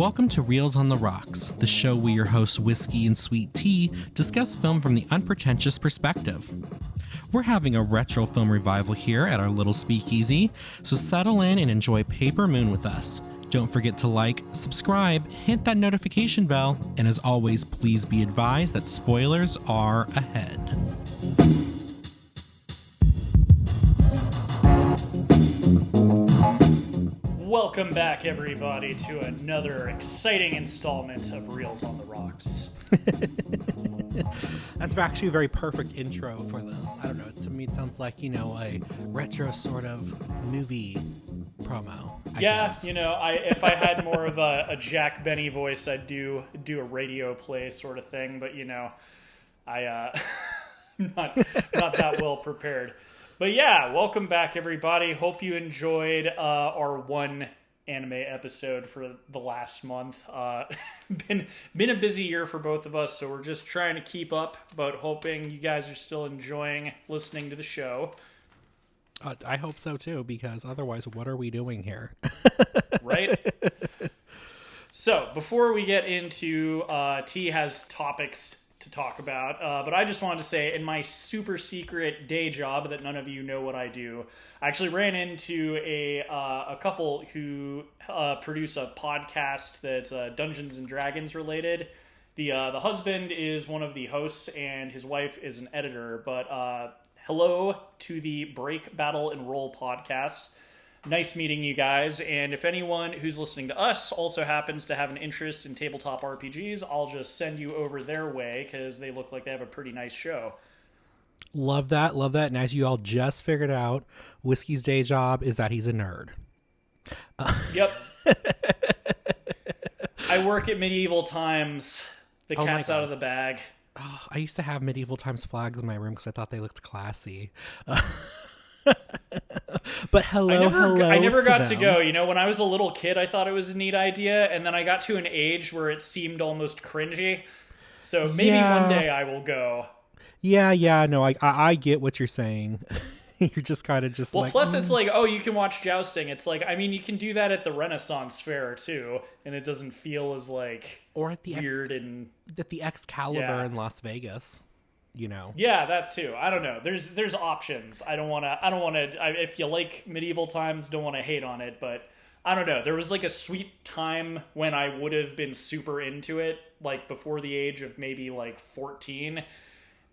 Welcome to Reels on the Rocks, the show where your hosts Whiskey and Sweet Tea discuss film from the unpretentious perspective. We're having a retro film revival here at our little speakeasy, so settle in and enjoy Paper Moon with us. Don't forget to like, subscribe, hit that notification bell, and as always, please be advised that spoilers are ahead. Welcome back, everybody, to another exciting installment of Reels on the Rocks. That's actually a very perfect intro for this. I don't know. To me, it sounds like, a retro sort of movie promo. I guess. If I had more of a Jack Benny voice, I'd do a radio play sort of thing. But I'm not that well prepared. But yeah, welcome back, everybody. Hope you enjoyed our one anime episode for the last month. Been a busy year for both of us, so we're just trying to keep up, but hoping you guys are still enjoying listening to the show. I hope so too, because otherwise, what are we doing here? Right? So, before we get into T has topics to talk about, but I just wanted to say, in my super secret day job that none of you know what I do, I actually ran into a couple who produce a podcast that's Dungeons and Dragons related. The husband is one of the hosts and his wife is an editor, but hello to the Break, Battle, and Roll podcast. Nice meeting you guys, and if anyone who's listening to us also happens to have an interest in tabletop RPGs, I'll just send you over their way, because they look like they have a pretty nice show. Love that. And as you all just figured out, Whiskey's day job is that he's a nerd. Yep. I work at Medieval Times. The cat's out of the bag. Oh, I used to have Medieval Times flags in my room because I thought they looked classy. But I never got to go. When I was a little kid, I thought it was a neat idea, and then I got to an age where it seemed almost cringy. So maybe one day I will go. Yeah. No, I get what you're saying. You're just kind of just plus it's like, oh, you can watch jousting. It's like, you can do that at the Renaissance Fair too, and it doesn't feel as or at the weird at the Excalibur in Las Vegas. Yeah, that too. I don't know. There's options. I don't want to if you like Medieval Times, don't want to hate on it, but I don't know. There was a sweet time when I would have been super into it, before the age of maybe 14.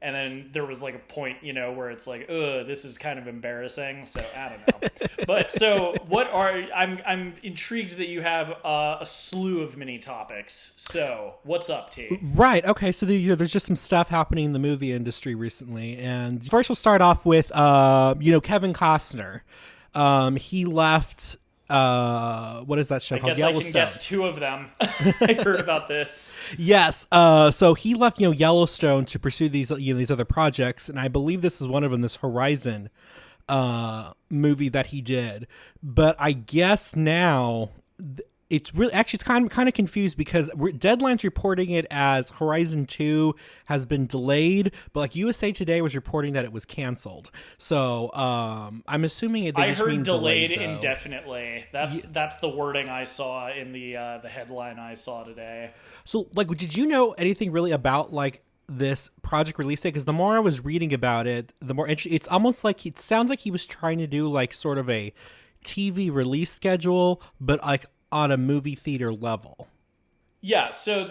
And then there was a point, where it's this is kind of embarrassing. So I don't know. But so I'm intrigued that you have a slew of mini topics. So what's up, T? Right. Okay. So there's just some stuff happening in the movie industry recently. And first we'll start off with, Kevin Costner. He left, what is that show called? Yellowstone. I can guess two of them. I heard about this. Yes. So he left, Yellowstone to pursue these other projects, and I believe this is one of them, this Horizon movie that he did. But I guess now it's really actually it's kind of confused because Deadline's reporting it as Horizon 2 has been delayed, but USA Today was reporting that it was canceled. So I'm assuming they just mean delayed though. Indefinitely. That's the wording I saw in the headline I saw today. So did you know anything really about this project release date? Because the more I was reading about it, the more it's almost it sounds like he was trying to do sort of a TV release schedule, but on a movie theater level. Yeah, so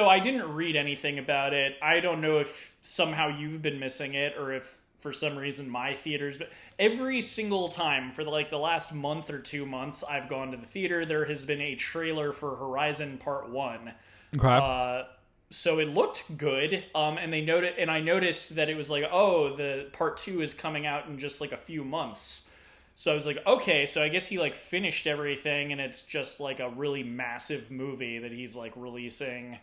I didn't read anything about it. I don't know if somehow you've been missing it or if for some reason my theaters, but every single time for the last month or 2 months I've gone to the theater, there has been a trailer for Horizon Part 1. Okay. So it looked good, and I noticed that it was the Part 2 is coming out in just a few months. So I was okay, so I guess he finished everything, and it's just a really massive movie that he's releasing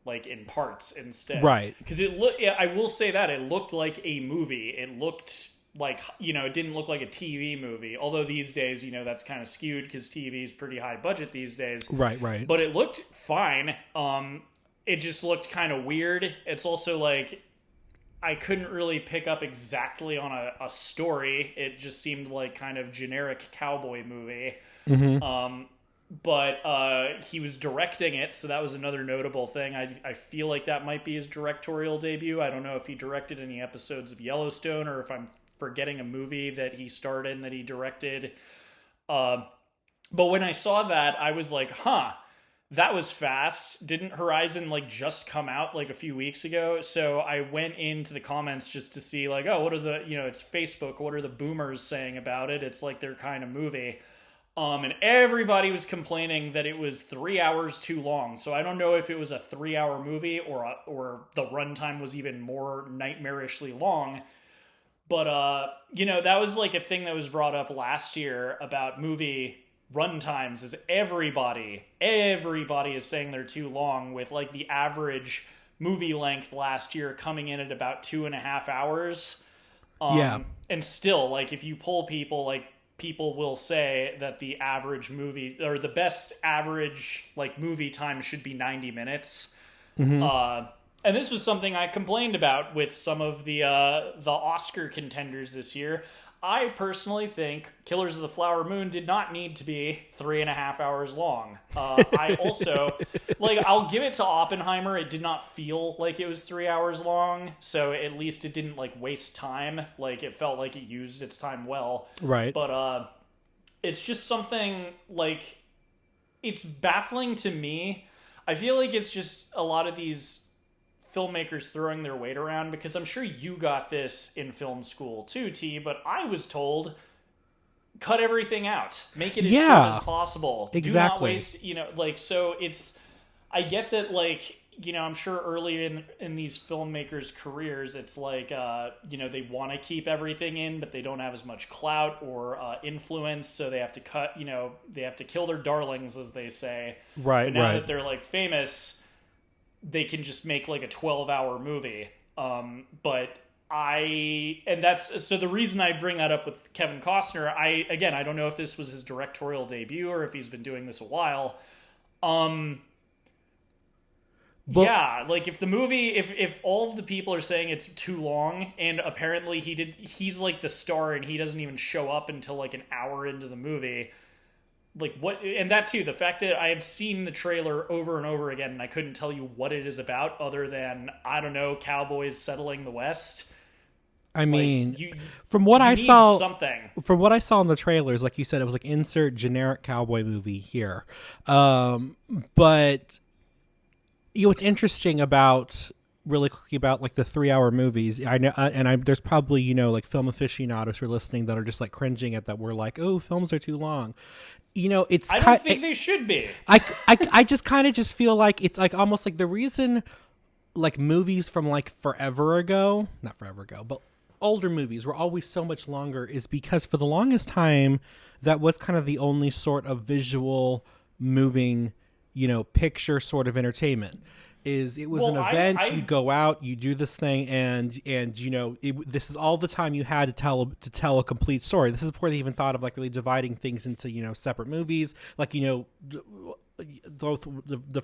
in parts instead. Right. Because I will say that it looked like a movie. It looked it didn't look like a TV movie. Although these days, that's kind of skewed because TV is pretty high budget these days. Right. But it looked fine. It just looked kind of weird. It's also I couldn't really pick up exactly on a story. It just seemed like kind of generic cowboy movie. Mm-hmm. but he was directing it, so that was another notable thing. I feel like that might be his directorial debut. I don't know if he directed any episodes of Yellowstone or if I'm forgetting a movie that he starred in that he directed. But when I saw that, I was like, huh, that was fast. Didn't Horizon like just come out like a few weeks ago? So I went into the comments just to see like, oh, what are the, it's Facebook, what are the boomers saying about it? It's like their kind of movie. And everybody was complaining that it was 3 hours too long. So I don't know if it was a 3 hour movie or the runtime was even more nightmarishly long. But, that was like a thing that was brought up last year about movie runtimes is everybody is saying they're too long, with like the average movie length last year coming in at about 2.5 hours. And still, like, if you poll people, like, people will say that the average movie or the best average like movie time should be 90 minutes. And this was something I complained about with some of the Oscar contenders this year. I personally think Killers of the Flower Moon did not need to be 3.5 hours long. I also, like, I'll give it to Oppenheimer. It did not feel like it was 3 hours long, so at least it didn't, like, waste time. Like, it felt like it used its time well. Right. But it's just something, like, it's baffling to me. I feel like it's just a lot of these filmmakers throwing their weight around, because I'm sure you got this in film school too, T, but I was told cut everything out, make it as short as possible. Exactly. Do not waste, so it's, I get that, like, I'm sure early in these filmmakers' careers, it's like, they want to keep everything in, but they don't have as much clout or influence, so they have to cut, they have to kill their darlings, as they say. Right, but now that they're, like, famous, they can just make like a 12-hour movie. But the reason I bring that up with Kevin Costner, I don't know if this was his directorial debut or if he's been doing this a while. Like if the movie, if all of the people are saying it's too long, and apparently he's like the star and he doesn't even show up until like an hour into the movie. Like, what, and that too, the fact that I've seen the trailer over and over again and I couldn't tell you what it is about other than, I don't know, cowboys settling the West. I mean, like, from what I saw in the trailers, like you said, it was like insert generic cowboy movie here. But what's interesting about really quickly about like the 3 hour movies, I know, and there's probably, like film aficionados who are listening that are just like cringing at that. We're like, oh, films are too long. It's I don't think they should be. I just kind of just feel like it's like almost like the reason like movies from like not forever ago, but older movies were always so much longer is because for the longest time that was kind of the only sort of visual moving, picture sort of entertainment. It was an event. You go out, you do this thing, and this is all the time you had to tell a complete story. This is before they even thought of like really dividing things into separate movies. Like the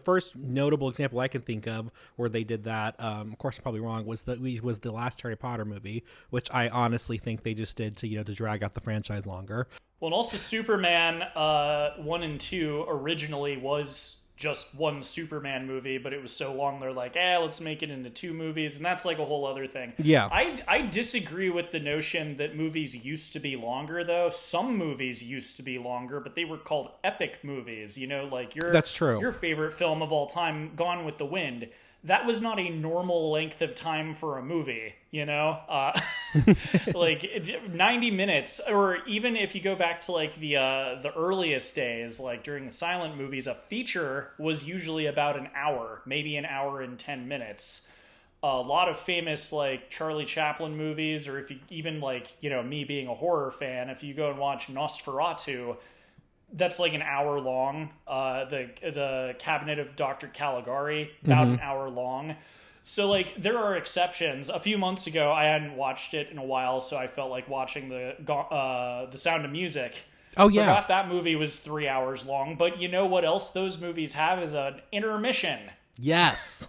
first notable example I can think of where they did that, of course I'm probably wrong, was the last Harry Potter movie, which I honestly think they just did to drag out the franchise longer. Well, and also Superman 1 and 2 originally was just one Superman movie, but it was so long they're like, let's make it into 2 movies, and that's like a whole other thing. Yeah. I disagree with the notion that movies used to be longer, though. Some movies used to be longer, but they were called epic movies, like that's true. Your favorite film of all time, Gone with the Wind. That was not a normal length of time for a movie, like 90 minutes, or even if you go back to like the earliest days, like during the silent movies, a feature was usually about an hour, maybe an hour and 10 minutes. A lot of famous like Charlie Chaplin movies, or if you even like, me being a horror fan, if you go and watch Nosferatu, that's like an hour long. The Cabinet of Dr. Caligari, about an hour long. So like there are exceptions. A few months ago, I hadn't watched it in a while, so I felt like watching the Sound of Music. Oh yeah, forgot that movie was 3 hours long. But you know what else those movies have is an intermission. Yes.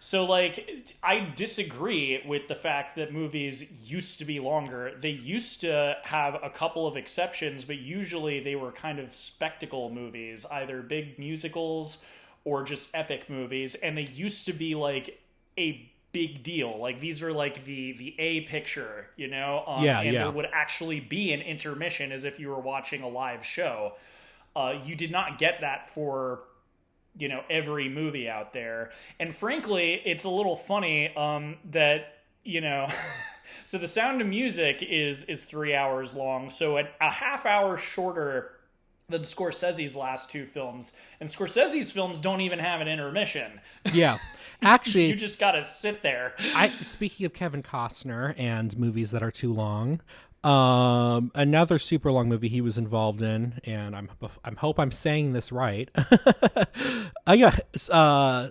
So, like, I disagree with the fact that movies used to be longer. They used to have a couple of exceptions, but usually they were kind of spectacle movies, either big musicals or just epic movies, and they used to be like a big deal. Like, these were like the A picture, you know? And there would actually be an intermission as if you were watching a live show. You did not get that for, you know, every movie out there. And frankly, it's a little funny that, you know, so The Sound of Music is 3 hours long, so a half hour shorter than Scorsese's last two films. And Scorsese's films don't even have an intermission. Yeah. Actually, you just gotta sit there. Speaking of Kevin Costner and movies that are too long, another super long movie he was involved in, and I'm hope I'm saying this right.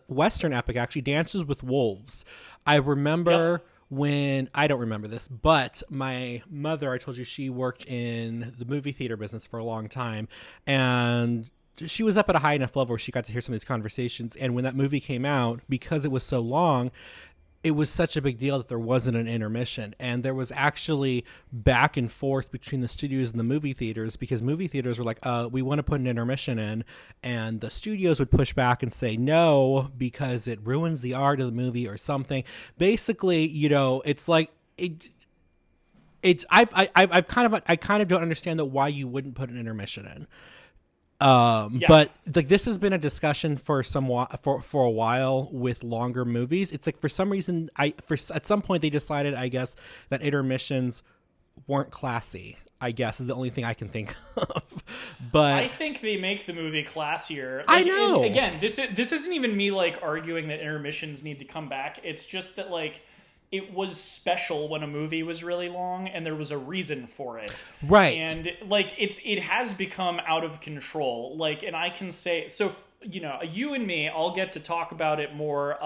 Western epic, actually, Dances with Wolves. I remember when, I don't remember this, but my mother, I told you, she worked in the movie theater business for a long time, and she was up at a high enough level where she got to hear some of these conversations. And when that movie came out, because it was so long, it was such a big deal that there wasn't an intermission. And there was actually back and forth between the studios and the movie theaters, because movie theaters were like, we want to put an intermission in. And the studios would push back and say no, because it ruins the art of the movie or something. Basically, you know, it's like, I kind of don't understand why you wouldn't put an intermission in. But like, this has been a discussion for for a while with longer movies. It's like, for some reason, at some point they decided, I guess, that intermissions weren't classy, I guess, is the only thing I can think of. But I think they make the movie classier. Like, I know. Again, this isn't even me like arguing that intermissions need to come back. It's just that, like, it was special when a movie was really long, and there was a reason for it. Right. And, like, it has become out of control. Like, and I can say, so, you know, you and me, I'll get to talk about it more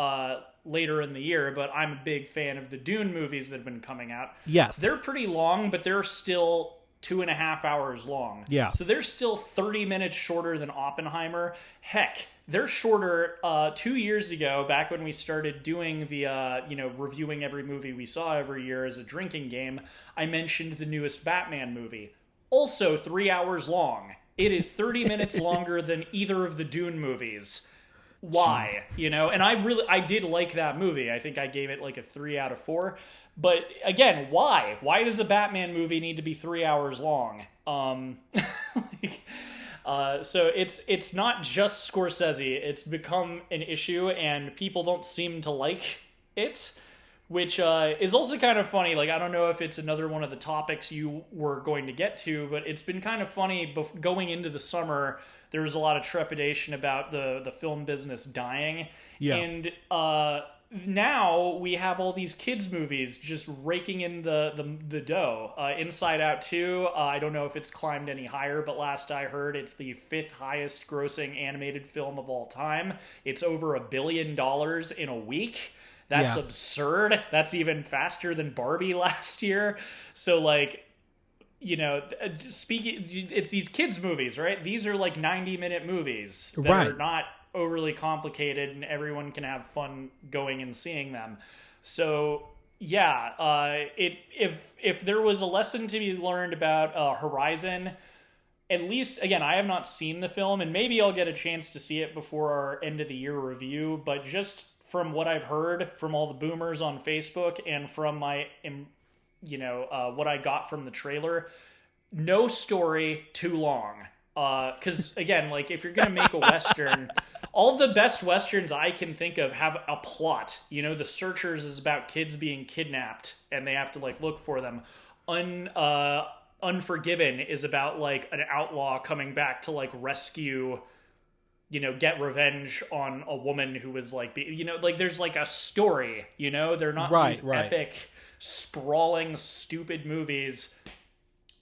later in the year, but I'm a big fan of the Dune movies that have been coming out. Yes. They're pretty long, but they're still 2.5 hours long. Yeah. So they're still 30 minutes shorter than Oppenheimer. Heck, they're shorter. 2 years ago, back when we started doing the, reviewing every movie we saw every year as a drinking game, I mentioned the newest Batman movie. Also 3 hours long. It is 30 minutes longer than either of the Dune movies. Why? Jeez. You know, and I did like that movie. I think I gave it like a 3 out of 4. But again, why? Why does a Batman movie need to be 3 hours long? So it's not just Scorsese. It's become an issue, and people don't seem to like it, which is also kind of funny. Like, I don't know if it's another one of the topics you were going to get to, but it's been kind of funny. Going into the summer, there was a lot of trepidation about the film business dying. Yeah. And now we have all these kids movies just raking in the dough. Inside Out 2, I don't know if it's climbed any higher, but last I heard, it's the 5th highest grossing animated film of all time. It's over $1 billion in a week. That's absurd. That's even faster than Barbie last year. So, like, you know, it's these kids movies, right? These are like 90-minute movies that are not overly complicated, and everyone can have fun going and seeing them. So if there was a lesson to be learned about Horizon, at least, again, I have not seen the film, and maybe I'll get a chance to see it before our end of the year review, but just from what I've heard from all the boomers on Facebook and from my what I got from the trailer, no story too long. Because, again, like, if you're going to make a Western, all the best Westerns I can think of have a plot. You know, The Searchers is about kids being kidnapped, and they have to, like, look for them. Unforgiven is about, like, an outlaw coming back to, like, rescue, you know, get revenge on a woman who was, like, like, there's, like, a story, you know? They're not these epic, sprawling, stupid movies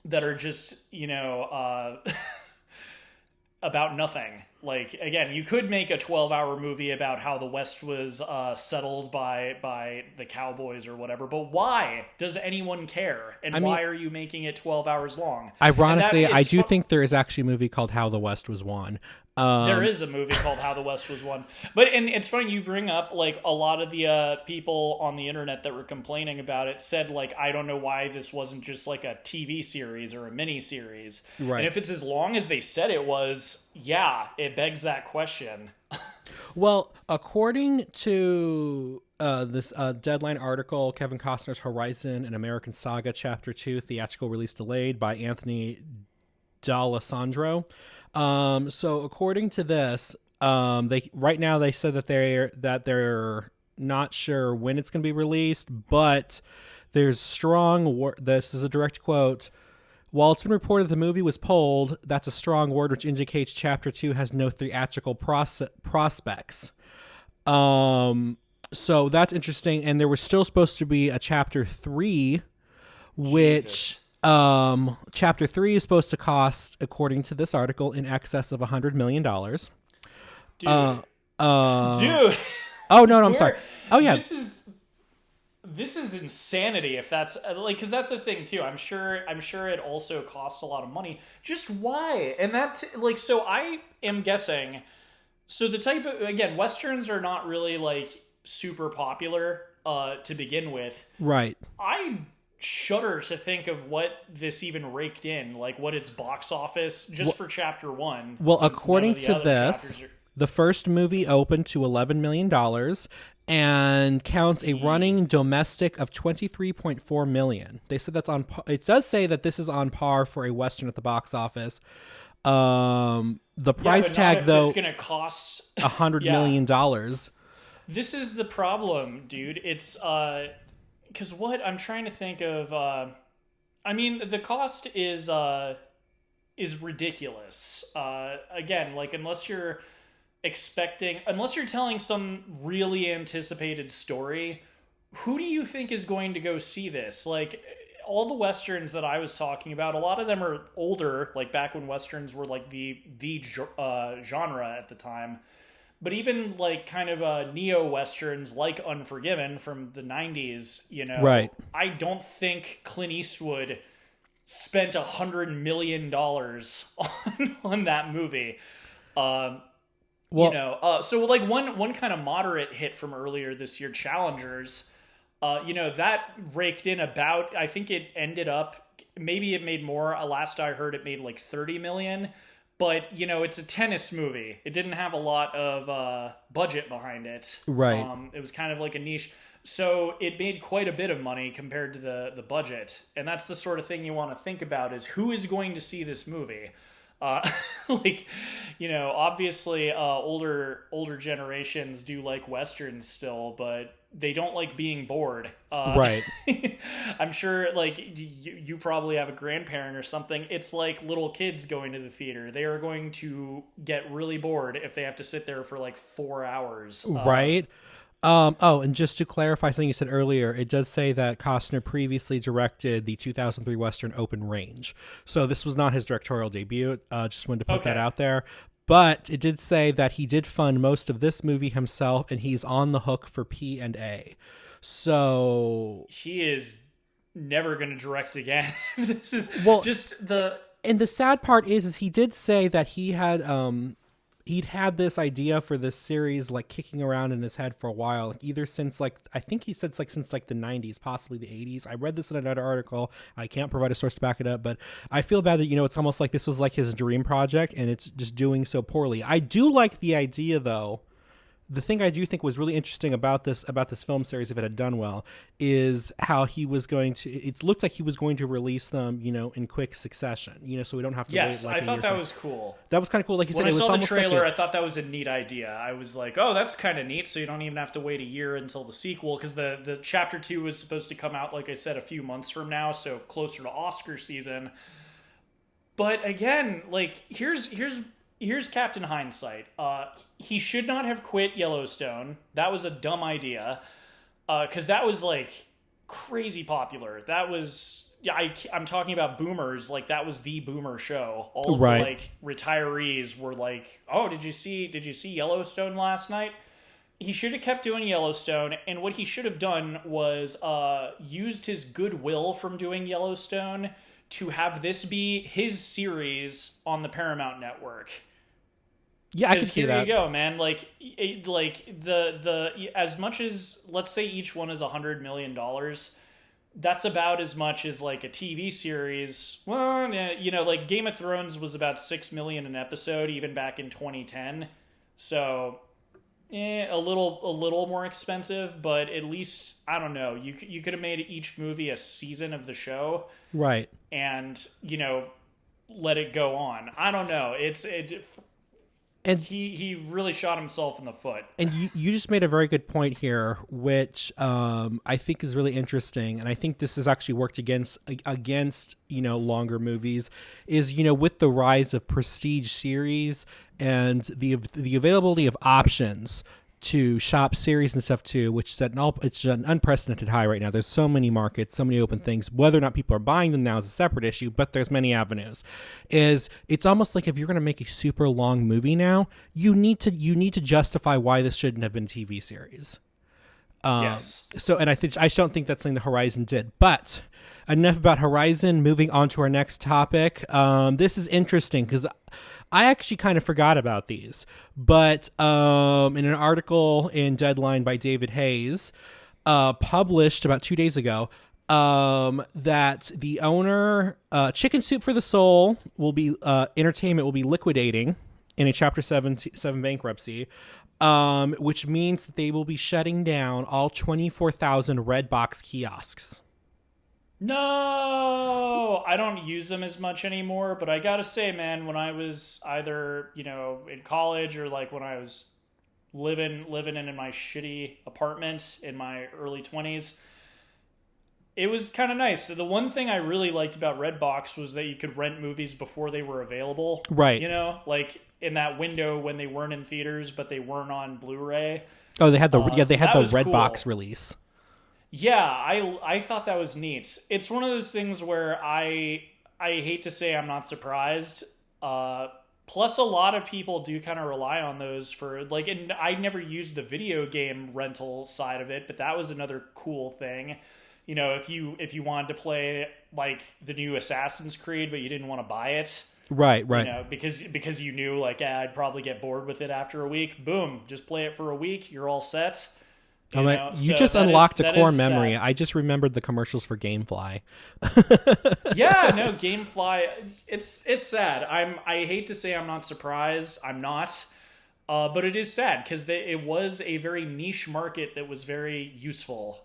that are just, about nothing. Like, again, you could make a 12-hour movie about how the West was settled by the cowboys or whatever, but why does anyone care? And I mean, why are you making it 12 hours long? And that ironically, I is do think there is actually a movie called How the West Was Won. there is a movie called How the West Was Won. But and it's funny you bring up like a lot of the people on the internet that were complaining about it said like I don't know why this wasn't just like a TV series or a mini series. Right. And if it's as long as they said it was, yeah, it begs that question. Well, according to this Deadline article, Kevin Costner's Horizon: An American Saga, Chapter 2, theatrical release delayed by Anthony D'Alessandro. So according to this, they right now they said that they're not sure when it's going to be released, but there's strong. This is a direct quote. While it's been reported the movie was pulled, that's a strong word which indicates Chapter 2 has no theatrical prospects. So that's interesting. And there was still supposed to be a Chapter 3, which Chapter 3 is supposed to cost, according to this article, in excess of $100 million. Dude. Dude. Oh, no, I'm sorry. Oh, yeah. This is insanity if that's like because that's the thing too. I'm sure it also costs a lot of money. Just why? And that like so I am guessing so the type of again westerns are not really like super popular to begin with. Right. I shudder to think of what this even raked in, like what its box office just for Chapter 1. Well, according to this, the first movie opened to $11 million and counts a running domestic of $23.4 million. They said that's on. It does say that this is on par for a Western at the box office. The price tag though is going to cost $100 million. This is the problem, dude. It's because what I'm trying to think of. I mean, the cost is ridiculous. Again, like unless you're telling some really anticipated story, who do you think is going to go see this? Like all the westerns that I was talking about, a lot of them are older, like back when westerns were like the genre at the time. But even like kind of neo westerns like Unforgiven from the 90s, you know, right. I don't think Clint Eastwood spent $100 million on that movie. Well, you know, so like one kind of moderate hit from earlier this year, Challengers, you know, that raked in about, I think it ended up, maybe it made more. Last I heard it made like 30 million, but you know, it's a tennis movie. It didn't have a lot of budget behind it. Right. It was kind of like a niche. So it made quite a bit of money compared to the budget. And that's the sort of thing you want to think about is who is going to see this movie? Like, you know, obviously older generations do like westerns still, but they don't like being bored. Right. I'm sure like you probably have a grandparent or something. It's like little kids going to the theater. They are going to get really bored if they have to sit there for like 4 hours. Right. And just to clarify something you said earlier, it does say that Costner previously directed the 2003 Western Open Range. So this was not his directorial debut. Just wanted to put that out there. But it did say that he did fund most of this movie himself, and he's on the hook for P&A. So he is never going to direct again. This is just the... And the sad part is he did say that he had... he'd had this idea for this series like kicking around in his head for a while, like either since like I think he said like since like the 90s, possibly the 80s. I read this in another article. I can't provide a source to back it up, but I feel bad that, you know, it's almost like this was like his dream project and it's just doing so poorly. I do like the idea though. The thing I do think was really interesting about this film series, if it had done well, is how he was going to. It looked like he was going to release them, you know, in quick succession. You know, so we don't have to. Yes, wait like I thought that was cool. That was kind of cool. Like you said, when it I was saw the almost trailer, like I thought that was a neat idea. I was like, oh, that's kind of neat. So you don't even have to wait a year until the sequel, because the Chapter 2 was supposed to come out, like I said, a few months from now, so closer to Oscar season. But again, like here's Captain Hindsight. He should not have quit Yellowstone. That was a dumb idea. Because that was like crazy popular. That was I'm talking about boomers. Like that was the boomer show. All of the Right. like retirees were like, "Oh, did you see Yellowstone last night?" He should have kept doing Yellowstone, and what he should have done was used his goodwill from doing Yellowstone to have this be his series on the Paramount Network. Yeah, I can Because see here you that. go, man. Like the as much as, let's say each one is $100 million, that's about as much as like a TV series. Well, like Game of Thrones was about 6 million an episode, even back in 2010. So, a little more expensive, but at least I don't know. You could have made each movie a season of the show, Right. and let it go on. I don't know. And He really shot himself in the foot. And you just made a very good point here, which I think is really interesting, and I think this has actually worked against longer movies. Is with the rise of prestige series and the availability of options to shop series and stuff too, which is it's an unprecedented high right now. There's so many markets, so many open things. Whether or not people are buying them now is a separate issue, but there's many avenues. It's almost like if you're going to make a super long movie now, you need to justify why this shouldn't have been a TV series. Yes. So, and I don't think that's something the Horizon did. But enough about Horizon. Moving on to our next topic. This is interesting because I actually kind of forgot about these, but in an article in Deadline by David Hayes, published about 2 days ago, that the owner, Chicken Soup for the Soul, will be Entertainment will be liquidating in a Chapter 7 bankruptcy, which means that they will be shutting down all 24,000 Redbox kiosks. No, I don't use them as much anymore, but I gotta say, man, when I was either, in college or like when I was living in my shitty apartment in my early 20s, it was kind of nice. So the one thing I really liked about Redbox was that you could rent movies before they were available. Right. Like in that window when they weren't in theaters, but they weren't on Blu-ray. Oh, they had the So that was Redbox cool. release. Yeah, I thought that was neat. It's one of those things where I hate to say I'm not surprised. Plus, a lot of people do kind of rely on those for like, and I never used the video game rental side of it, but that was another cool thing. If you wanted to play like the new Assassin's Creed, but you didn't want to buy it, Right. because you knew like I'd probably get bored with it after a week. Boom, just play it for a week. You're all set. You So just that unlocked is- a that core is memory. sad. I just remembered the commercials for GameFly. Yeah, no, GameFly. It's sad. I hate to say I'm not surprised. I'm not, but it is sad because it was a very niche market that was very useful.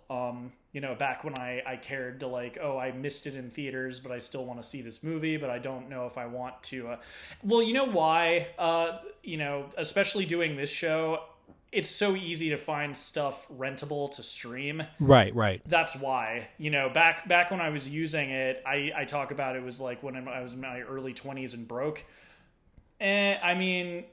Back when I cared to like, oh, I missed it in theaters, but I still want to see this movie, but I don't know if I want to. Well, you know why? Especially doing this show. It's so easy to find stuff rentable to stream. Right. That's why. Back when I was using it, I talk about it was like when I was in my early 20s and broke. I mean,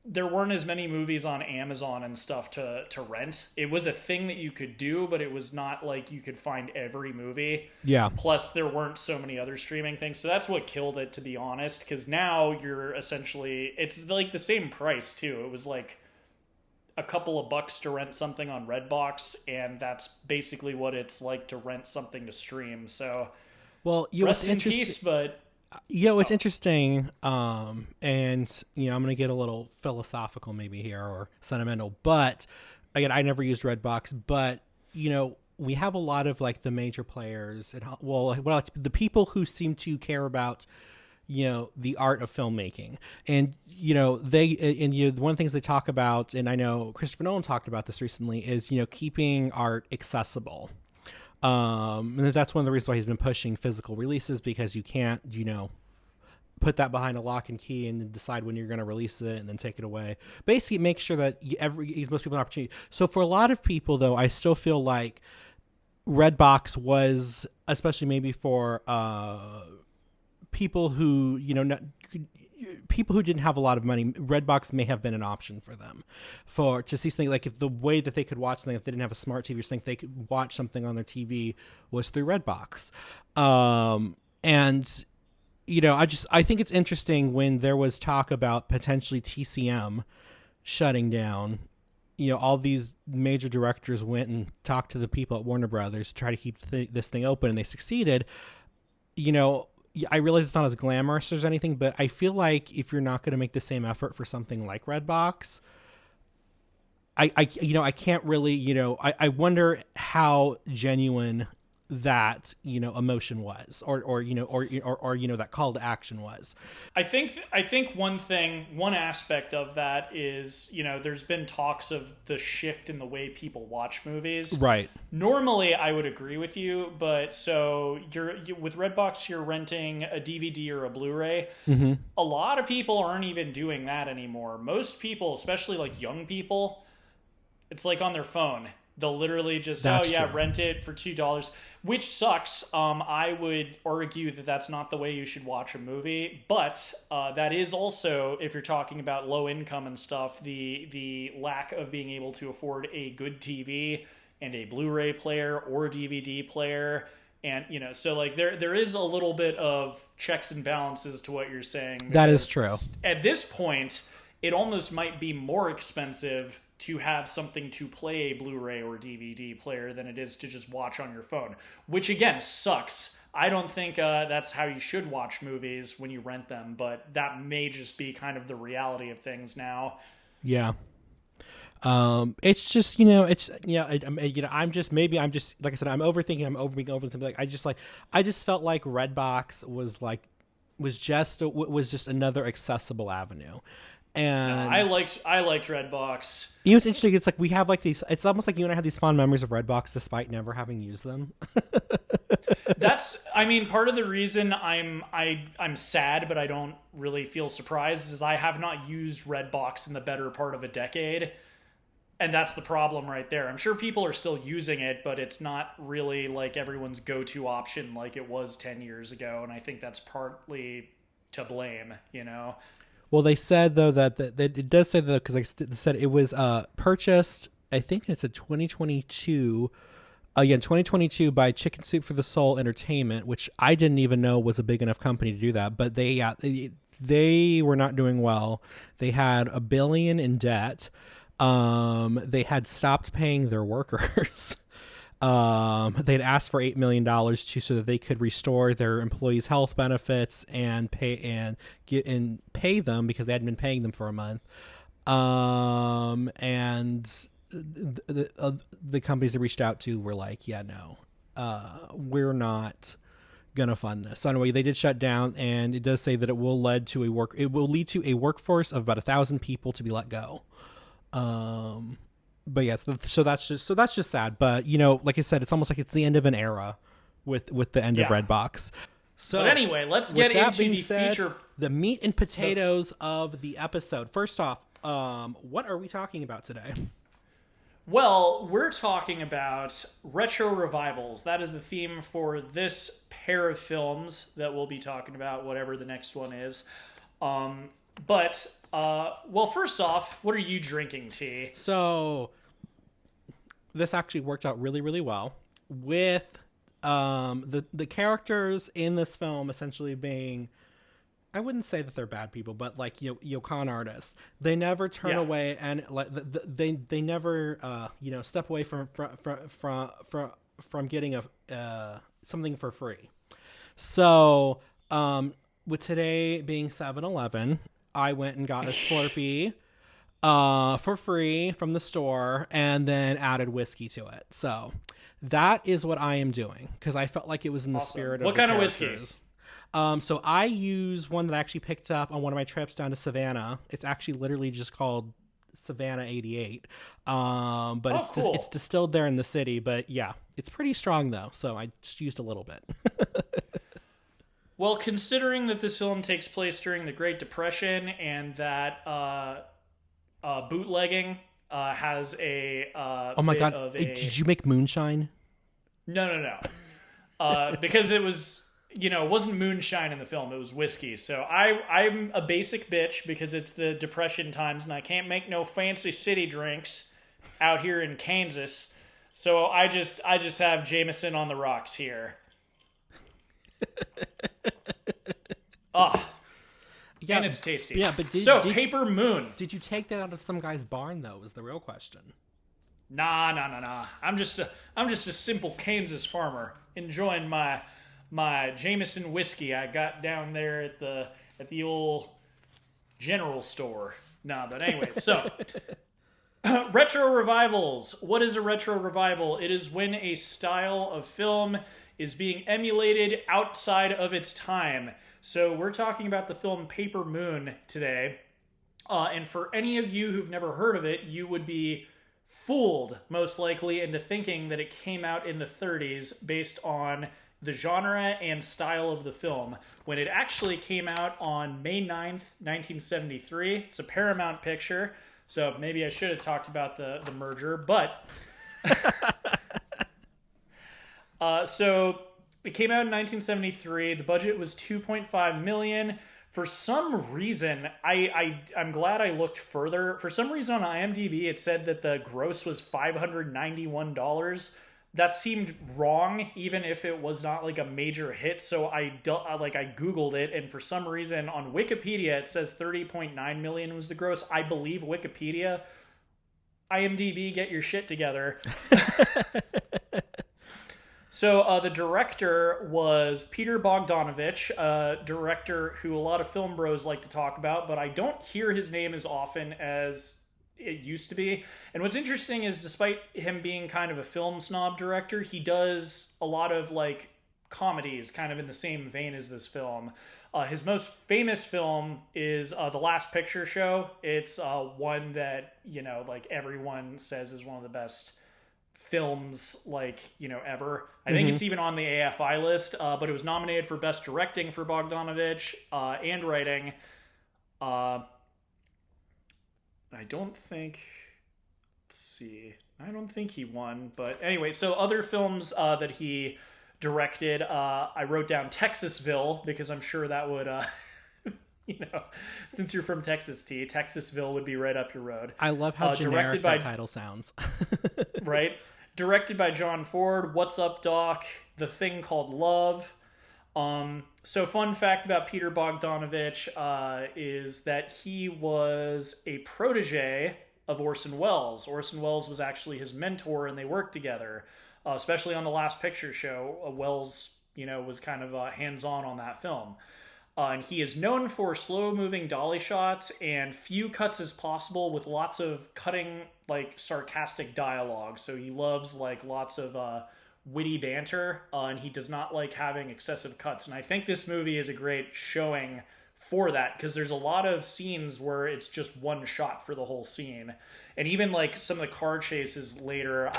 there weren't as many movies on Amazon and stuff to rent. It was a thing that you could do, but it was not like you could find every movie. Yeah. Plus, there weren't so many other streaming things. So that's what killed it, to be honest, because now you're essentially, it's like the same price, too. It was like a couple of bucks to rent something on Redbox, and that's basically what it's like to rent something to stream. So, Well, rest in peace, but What's interesting, and I'm gonna get a little philosophical maybe here or sentimental, but again, I never used Redbox, but we have a lot of like the major players, and it's the people who seem to care about the art of filmmaking, and one of the things they talk about, and I know Christopher Nolan talked about this recently, is keeping art accessible. And that's one of the reasons why he's been pushing physical releases, because you can't put that behind a lock and key and then decide when you're going to release it and then take it away. Basically, make sure that gives most people an opportunity. So for a lot of people, though, I still feel like Redbox was, especially maybe for people who people who didn't have a lot of money, Redbox may have been an option for them, for to see something like if the way that they could watch something if they didn't have a smart TV or something, they could watch something on their TV was through Redbox, and I think it's interesting when there was talk about potentially TCM shutting down. All these major directors went and talked to the people at Warner Brothers to try to keep this thing open, and they succeeded. I realize it's not as glamorous as anything, but I feel like if you're not going to make the same effort for something like Redbox, I can't really, I wonder how genuine that emotion was, or that call to action was. I think one aspect of that is, there's been talks of the shift in the way people watch movies. Right. Normally, I would agree with you, but so with Redbox, you're renting a DVD or a Blu-ray. Mm-hmm. A lot of people aren't even doing that anymore. Most people, especially like young people, it's like on their phone. They'll literally just, That's true. rent it for $2, which sucks. I would argue that that's not the way you should watch a movie, but that is also, if you're talking about low income and stuff, the lack of being able to afford a good TV and a Blu-ray player or DVD player. And, so like there is a little bit of checks and balances to what you're saying. That is true. At this point, it almost might be more expensive to have something to play a Blu-ray or DVD player than it is to just watch on your phone, which again sucks. I don't think that's how you should watch movies when you rent them, but that may just be kind of the reality of things now. Yeah. It's just, I'm just like I said, I'm overthinking, I'm over something. Like I just felt like Redbox was just another accessible avenue. And I liked Redbox. It's interesting. It's like we have like these. It's almost like you and I have these fond memories of Redbox, despite never having used them. Part of the reason I'm sad, but I don't really feel surprised, is I have not used Redbox in the better part of a decade, and that's the problem right there. I'm sure people are still using it, but it's not really like everyone's go-to option like it was 10 years ago, and I think that's partly to blame. Well, they said though that it does say though, because they said it was purchased. I think it's a 2022. 2022 by Chicken Soup for the Soul Entertainment, which I didn't even know was a big enough company to do that. But they were not doing well. They had $1 billion in debt. They had stopped paying their workers. They'd asked for $8 million so that they could restore their employees' health benefits and pay them because they hadn't been paying them for a month. And the companies that reached out to were like, yeah, no, we're not gonna fund this. So anyway, they did shut down, and it does say that it will lead to a workforce of about 1,000 people to be let go. But yeah, so that's just sad. But like I said, it's almost like it's the end of an era with the end of Redbox. So but anyway, let's get into the feature, the meat and potatoes of the episode. First off, what are we talking about today? Well, we're talking about retro revivals. That is the theme for this pair of films that we'll be talking about, whatever the next one is. Well, first off, what are you drinking, T? So this actually worked out really, really well with the characters in this film essentially being, I wouldn't say that they're bad people, but like con artists. They never turn away, and like they never step away from getting something for free. So with today being 7-Eleven, I went and got a Slurpee for free from the store, and then added whiskey to it. So that is what I am doing, because I felt like it was in the spirit of what kind of whiskey? So I use one that I actually picked up on one of my trips down to Savannah. It's actually literally just called Savannah 88. But cool. It's distilled there in the city. But yeah, it's pretty strong though. So I just used a little bit. Well, considering that this film takes place during the Great Depression and that bootlegging has a oh my god! Did you make moonshine? No. Because it was it wasn't moonshine in the film, it was whiskey. So I'm a basic bitch because it's the Depression times and I can't make no fancy city drinks out here in Kansas. So I just have Jameson on the rocks here. Yeah, and it's tasty. Yeah, but Paper Moon. Did you take that out of some guy's barn though? Is the real question. Nah. I'm just a simple Kansas farmer enjoying my Jameson whiskey I got down there at the old general store. Nah, but anyway, so retro revivals. What is a retro revival? It is when a style of film is being emulated outside of its time. So we're talking about the film Paper Moon today. And for any of you who've never heard of it, you would be fooled, most likely, into thinking that it came out in the 30s based on the genre and style of the film, when it actually came out on May 9th, 1973. It's a Paramount picture, so maybe I should have talked about the merger, but... So it came out in 1973. The budget was $2.5 million. For some reason, I'm glad I looked further. For some reason on IMDb, it said that the gross was $591. That seemed wrong, even if it was not like a major hit. So I Googled it, and for some reason on Wikipedia, it says $30.9 million was the gross. I believe Wikipedia. IMDb, get your shit together. So the director was Peter Bogdanovich, a director who a lot of film bros like to talk about, but I don't hear his name as often as it used to be. And what's interesting is, despite him being kind of a film snob director, he does a lot of like comedies kind of in the same vein as this film. His most famous film is The Last Picture Show. It's one that, like everyone says is one of the best films ever. I think it's even on the AFI list, but it was nominated for Best Directing for Bogdanovich and Writing. I don't think he won, but anyway, so other films that he directed, I wrote down Texasville because I'm sure that would since you're from Texas, Texasville would be right up your road. I love how generic that title sounds. Right? Directed by John Ford. What's Up, Doc? The Thing Called Love. So fun fact about Peter Bogdanovich is that he was a protege of Orson Welles. Orson Welles was actually his mentor, and they worked together, especially on The Last Picture Show. Welles, was kind of hands-on that film. And he is known for slow-moving dolly shots and few cuts as possible with lots of cutting, sarcastic dialogue. So he loves, lots of witty banter, and he does not like having excessive cuts. And I think this movie is a great showing for that, because there's a lot of scenes where it's just one shot for the whole scene. And even, some of the car chases later,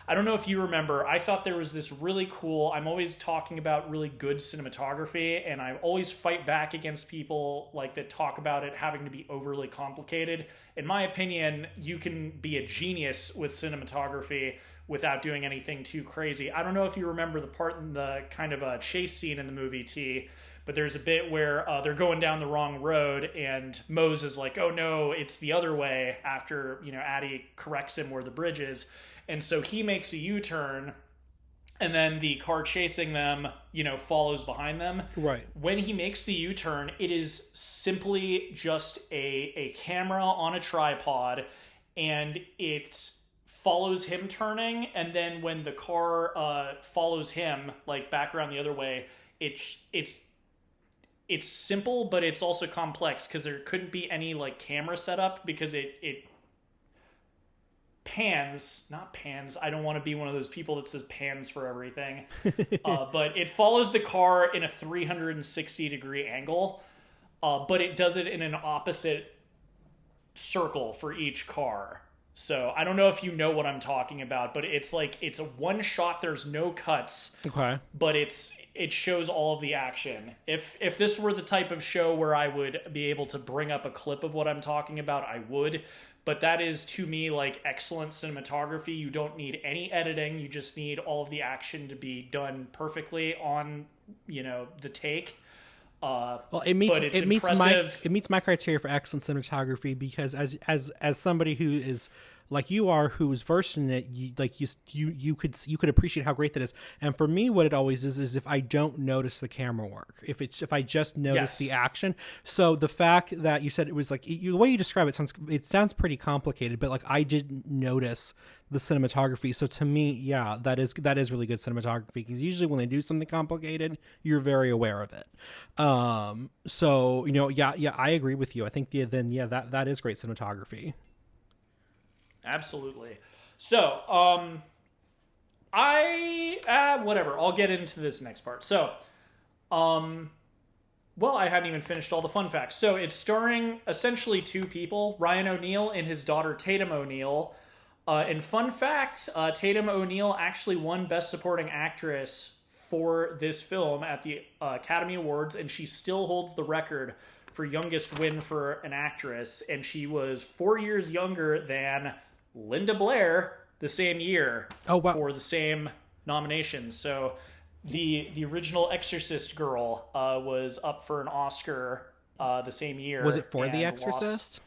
I don't know if you remember, I thought there was this really cool, I'm always talking about really good cinematography, and I always fight back against people that talk about it having to be overly complicated. In my opinion, you can be a genius with cinematography without doing anything too crazy. I don't know if you remember the part in the kind of a chase scene in the movie T, but there's a bit where they're going down the wrong road, and Mose is like, oh no, it's the other way, after, Addie corrects him where the bridge is. And so he makes a U-turn, and then the car chasing them, follows behind them. Right. When he makes the U-turn, it is simply just a camera on a tripod, and it follows him turning, and then when the car follows him, back around the other way, it's simple, but it's also complex, because there couldn't be any camera setup, because it not pans, I don't want to be one of those people that says pans for everything, but it follows the car in a 360 degree angle, but it does it in an opposite circle for each car. So I don't know if you know what I'm talking about, but it's like it's a one shot. There's no cuts, Okay. but it shows all of the action. If this were the type of show where I would be able to bring up a clip of what I'm talking about, I would. But that is to me like excellent cinematography. You don't need any editing. You just need all of the action to be done perfectly on, the take. Well, But it's impressive. it meets my criteria for excellent cinematography because as somebody who is like you are, who's versed in it, you could appreciate how great that is. And for me, what it always is if I don't notice the camera work, if I just notice the action. So the fact that you said it was like the way you describe it sounds pretty complicated, but like I didn't notice the cinematography. So to me, yeah, that is really good cinematography because usually when they do something complicated, you're very aware of it. So yeah, I agree with you. I think that is great cinematography. Absolutely. So, whatever. I'll get into this next part. So, well, I hadn't even finished all the fun facts. So, it's starring essentially two people, Ryan O'Neal and his daughter Tatum O'Neal. And fun fact, Tatum O'Neal actually won Best Supporting Actress for this film at the Academy Awards, and she still holds the record for youngest win for an actress, and she was 4 years younger than Linda Blair the same year for the same nomination. So the original Exorcist girl was up for an Oscar the same year. Was it for The Exorcist?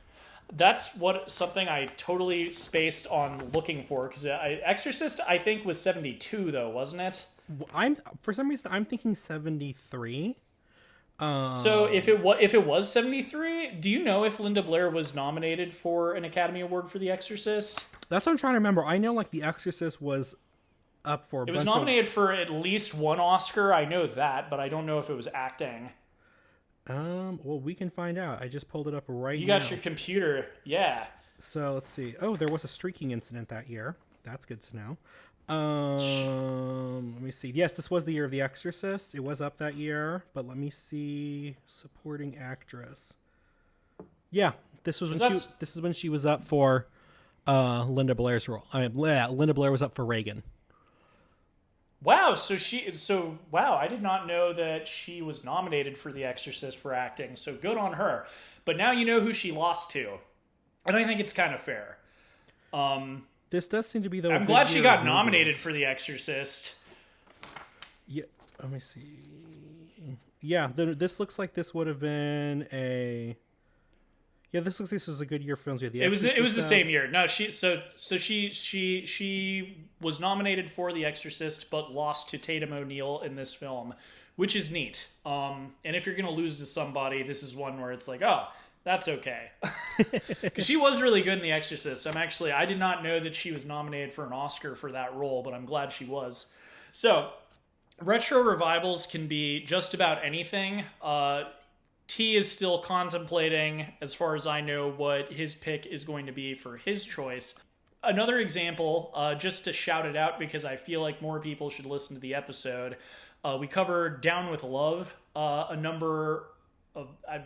That's something I totally spaced on looking for because Exorcist I think was 72 though, wasn't it? For some reason I'm thinking 73. So if it was 73, do you know if Linda Blair was nominated for an Academy Award for The Exorcist? That's what I'm trying to remember. I know like The Exorcist was up for It was nominated for at least one Oscar. I know that, but I don't know if it was acting. Well, we can find out. I just pulled it up right now. You got your computer. Yeah. So let's see. Oh, there was a streaking incident that year. That's good to know. Let me see. Yes, this was the year of The Exorcist. It was up that year, but let me see. Supporting actress. Yeah, this is when she was up for Linda Blair's role. Linda Blair was up for Reagan. Wow, wow, I did not know that she was nominated for The Exorcist for acting. So good on her. But now you know who she lost to. And I think it's kind of fair. This does seem to be I'm glad she got nominated for The Exorcist. Yeah, let me see. Yeah, this looks like this would have been a. Yeah, this looks like this was a good year for films. We had It was the same year. No, she was nominated for The Exorcist, but lost to Tatum O'Neal in this film, which is neat. And if you're gonna lose to somebody, this is one where it's like, oh, that's okay, because she was really good in The Exorcist. I did not know that she was nominated for an Oscar for that role, but I'm glad she was. So, retro revivals can be just about anything. T is still contemplating, as far as I know, what his pick is going to be for his choice. Another example, just to shout it out because I feel like more people should listen to the episode, we covered Down with Love a number of, I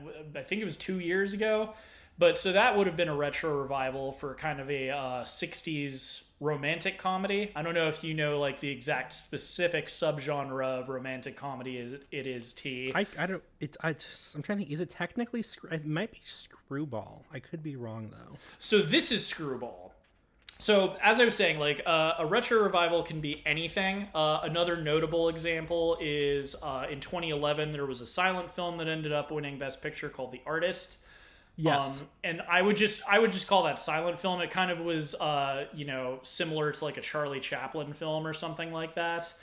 think it was 2 years ago. But so that would have been a retro revival for kind of a 60s romantic comedy. I don't know if you know like the exact specific subgenre of romantic comedy it is, T. I don't. I'm trying to think. Is it technically? It might be Screwball. I could be wrong though. So this is Screwball. So as I was saying, like a retro revival can be anything. Another notable example is in 2011 there was a silent film that ended up winning Best Picture called The Artist. Yes. And I would just call that silent film. It kind of was, similar to like a Charlie Chaplin film or something like that.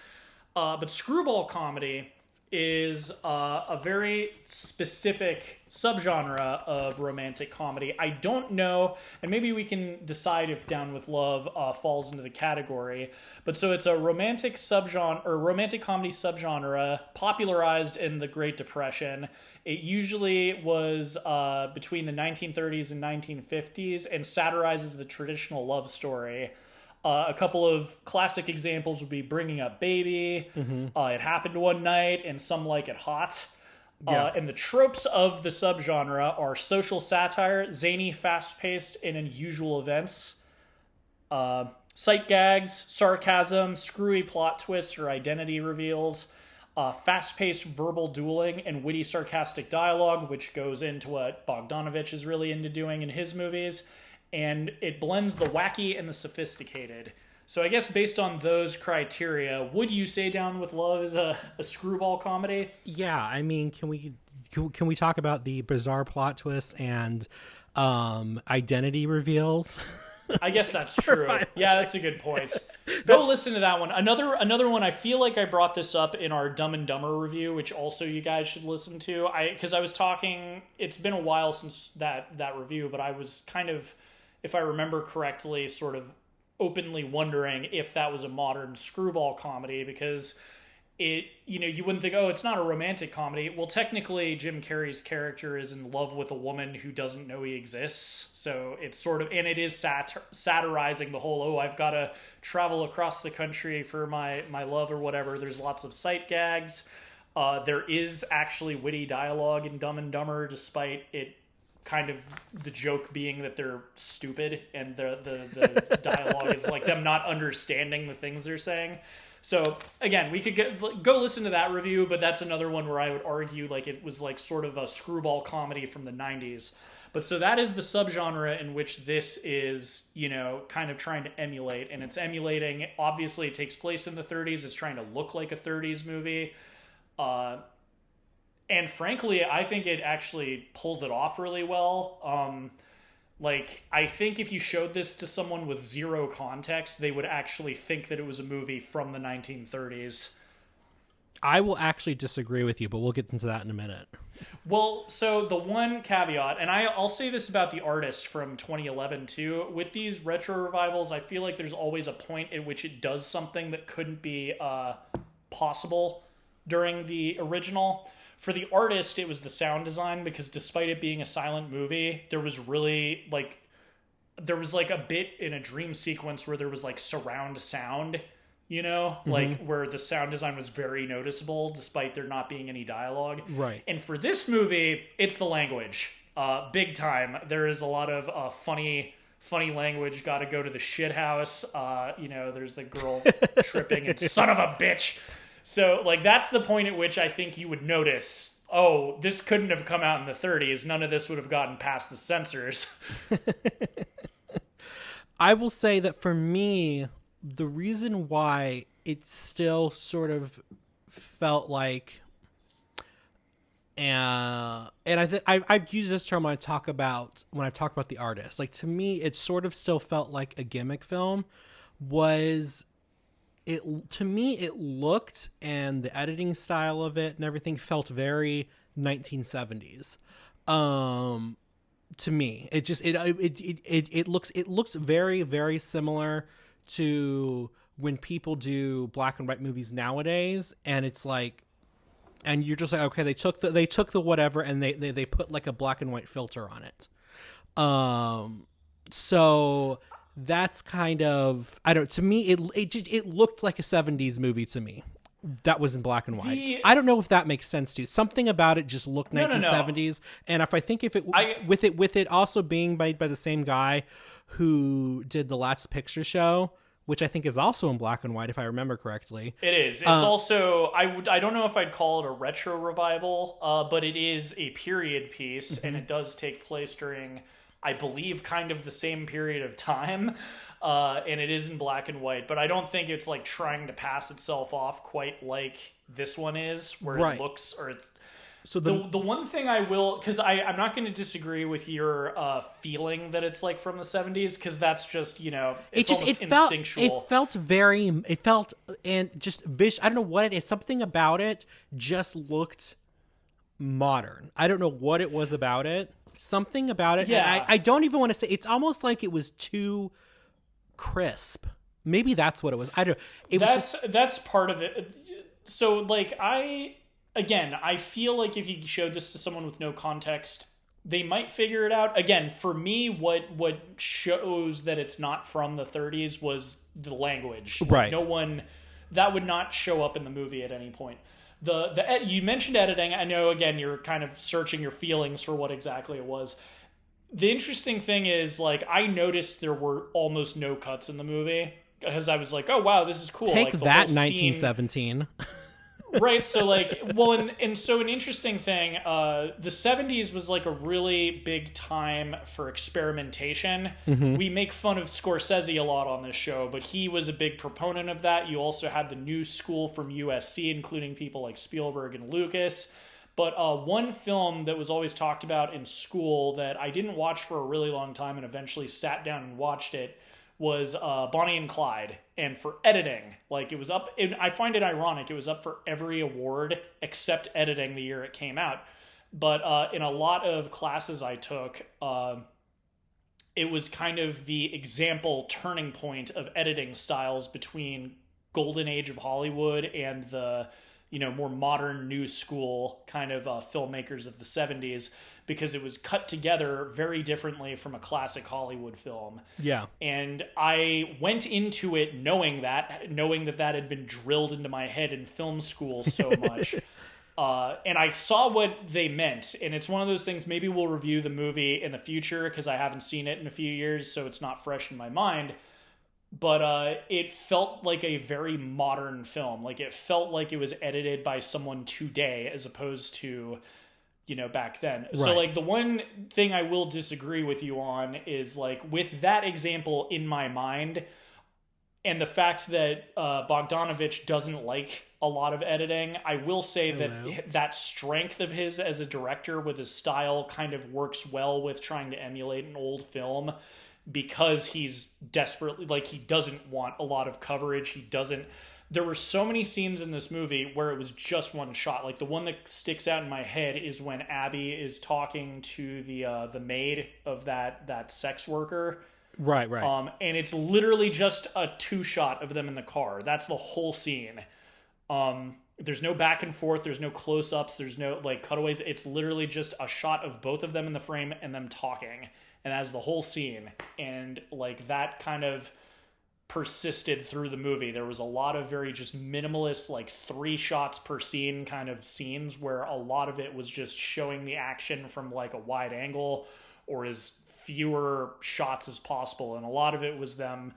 But screwball comedy is a very specific subgenre of romantic comedy. I don't know, and maybe we can decide if Down with Love falls into the category. But so it's a romantic subgenre or romantic comedy subgenre popularized in the Great Depression. It usually was between the 1930s and 1950s and satirizes the traditional love story. A couple of classic examples would be Bringing Up Baby, It Happened One Night, and Some Like It Hot. Yeah. And the tropes of the subgenre are social satire, zany, fast-paced, and unusual events. Sight gags, sarcasm, screwy plot twists or identity reveals, fast-paced verbal dueling, and witty sarcastic dialogue, which goes into what Bogdanovich is really into doing in his movies. And it blends the wacky and the sophisticated. So I guess based on those criteria, would you say Down with Love is a screwball comedy? Yeah, I mean, can we talk about the bizarre plot twists and identity reveals? I guess that's true. Yeah, that's a good point. Go listen to that one. Another one. I feel like I brought this up in our Dumb and Dumber review, which also you guys should listen to. Because I was talking. It's been a while since that review, but I was kind of, if I remember correctly, sort of openly wondering if that was a modern screwball comedy, because you wouldn't think, oh, it's not a romantic comedy. Well, technically, Jim Carrey's character is in love with a woman who doesn't know he exists. So it's sort of, and it is satirizing the whole, oh, I've got to travel across the country for my love or whatever. There's lots of sight gags. There is actually witty dialogue in Dumb and Dumber, despite it kind of the joke being that they're stupid and the dialogue is like them not understanding the things they're saying. So again, we could go listen to that review, but that's another one where I would argue like it was like sort of a screwball comedy from the 90s. But so that is the subgenre in which this is, kind of trying to emulate. And it's emulating, obviously it takes place in the 30s. It's trying to look like a 30s movie. And frankly, I think it actually pulls it off really well. I think if you showed this to someone with zero context, they would actually think that it was a movie from the 1930s. I will actually disagree with you, but we'll get into that in a minute. Well, so the one caveat, and I'll say this about The Artist from 2011 too, with these retro revivals, I feel like there's always a point at which it does something that couldn't be possible during the original. For The Artist, it was the sound design, because despite it being a silent movie, there was really a bit in a dream sequence where there was like surround sound, like where the sound design was very noticeable despite there not being any dialogue. Right. And for this movie, it's the language. Big time. There is a lot of funny language. Got to go to the shit house. There's the girl tripping and son of a bitch. So, that's the point at which I think you would notice, oh, this couldn't have come out in the 30s. None of this would have gotten past the censors. I will say that for me, the reason why it still sort of felt like, and I've used this term when I've talked about The Artist. Like, to me, it sort of still felt like a gimmick film. To me, it looked, and the editing style of it and everything felt very 1970s. To me, it looks very, very similar to when people do black and white movies nowadays, and it's like, and you're just like, okay, they took the whatever and they put like a black and white filter on it. So that's kind of, to me, it looked like a 70s movie to me that was in black and white. I don't know if that makes sense to you. Something about it just looked 1970s. No. And if I think with it also being made by the same guy who did the Last Picture Show, which I think is also in black and white, if I remember correctly. It is. It's also, I don't know if I'd call it a retro revival, but it is a period piece, and it does take place during, I believe, kind of the same period of time, and it is in black and white, but I don't think it's like trying to pass itself off quite like this one is, where it looks, or it's, so the one thing I will, because I'm not going to disagrry with your feeling that it's like from the 70s, because that's just, it's almost instinctual. It felt, and just I don't know what it is, something about it just looked modern. I don't know what it was about it. Something about it. Yeah. I don't even want to say, it's almost like it was too crisp. Maybe that's what it was. I don't. That's part of it. So I feel like if you showed this to someone with no context, they might figure it out. Again, for me, what shows that it's not from the 30s was the language. Right. No one, that would not show up in the movie at any point. You mentioned editing. I know, again, you're kind of searching your feelings for what exactly it was. The interesting thing is, like, I noticed there were almost no cuts in the movie because I was like, oh wow, this is cool. Take Like the that, whole scene. 1917. Right, so like, well, and so an interesting thing, the '70s was like a really big time for experimentation. We make fun of Scorsese a lot on this show, but he was a big proponent of that. You also had the new school from USC, including people like Spielberg and Lucas. But one film that was always talked about in school that I didn't watch for a really long time and eventually sat down and watched it was Bonnie and Clyde. And for editing, like it was up, and I find it ironic, it was up for every award except editing the year it came out. But in a lot of classes I took, it was kind of the example turning point of editing styles between golden age of Hollywood and the more modern new school kind of filmmakers of the '70s, because it was cut together very differently from a classic Hollywood film. Yeah. And I went into it knowing that had been drilled into my head in film school so much. And I saw what they meant. And it's one of those things, maybe we'll review the movie in the future because I haven't seen it in a few years, so it's not fresh in my mind. But it felt like a very modern film. Like it felt like it was edited by someone today as opposed to back then. Right. So like the one thing I will disagree with you on is like with that example in my mind and the fact that Bogdanovich doesn't like a lot of editing, I will say that strength of his as a director with his style kind of works well with trying to emulate an old film, because he's desperately, like, he doesn't want a lot of coverage. There were so many scenes in this movie where it was just one shot. Like the one that sticks out in my head is when Abby is talking to the maid of that sex worker. Right. And it's literally just a 2-shot of them in the car. That's the whole scene. There's no back and forth. There's no close-ups. There's no like cutaways. It's literally just a shot of both of them in the frame and them talking. And that's the whole scene. And like that kind of persisted through the movie. There was a lot of very just minimalist, like 3 shots per scene kind of scenes where a lot of it was just showing the action from like a wide angle or as fewer shots as possible. And a lot of it was them,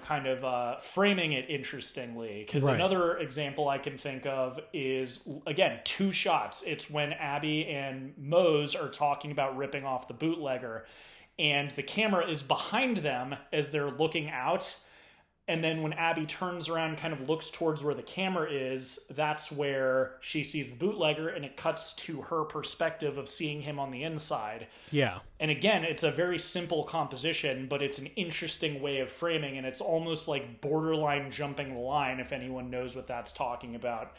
kind of framing it interestingly. Because another example I can think of is, again, 2 shots. It's when Abby and Mose are talking about ripping off the bootlegger, and the camera is behind them as they're looking out. And then when Abby turns around, kind of looks towards where the camera is, that's where she sees the bootlegger, and it cuts to her perspective of seeing him on the inside. Yeah. And again, it's a very simple composition, but it's an interesting way of framing, and it's almost like borderline jumping the line, if anyone knows what that's talking about.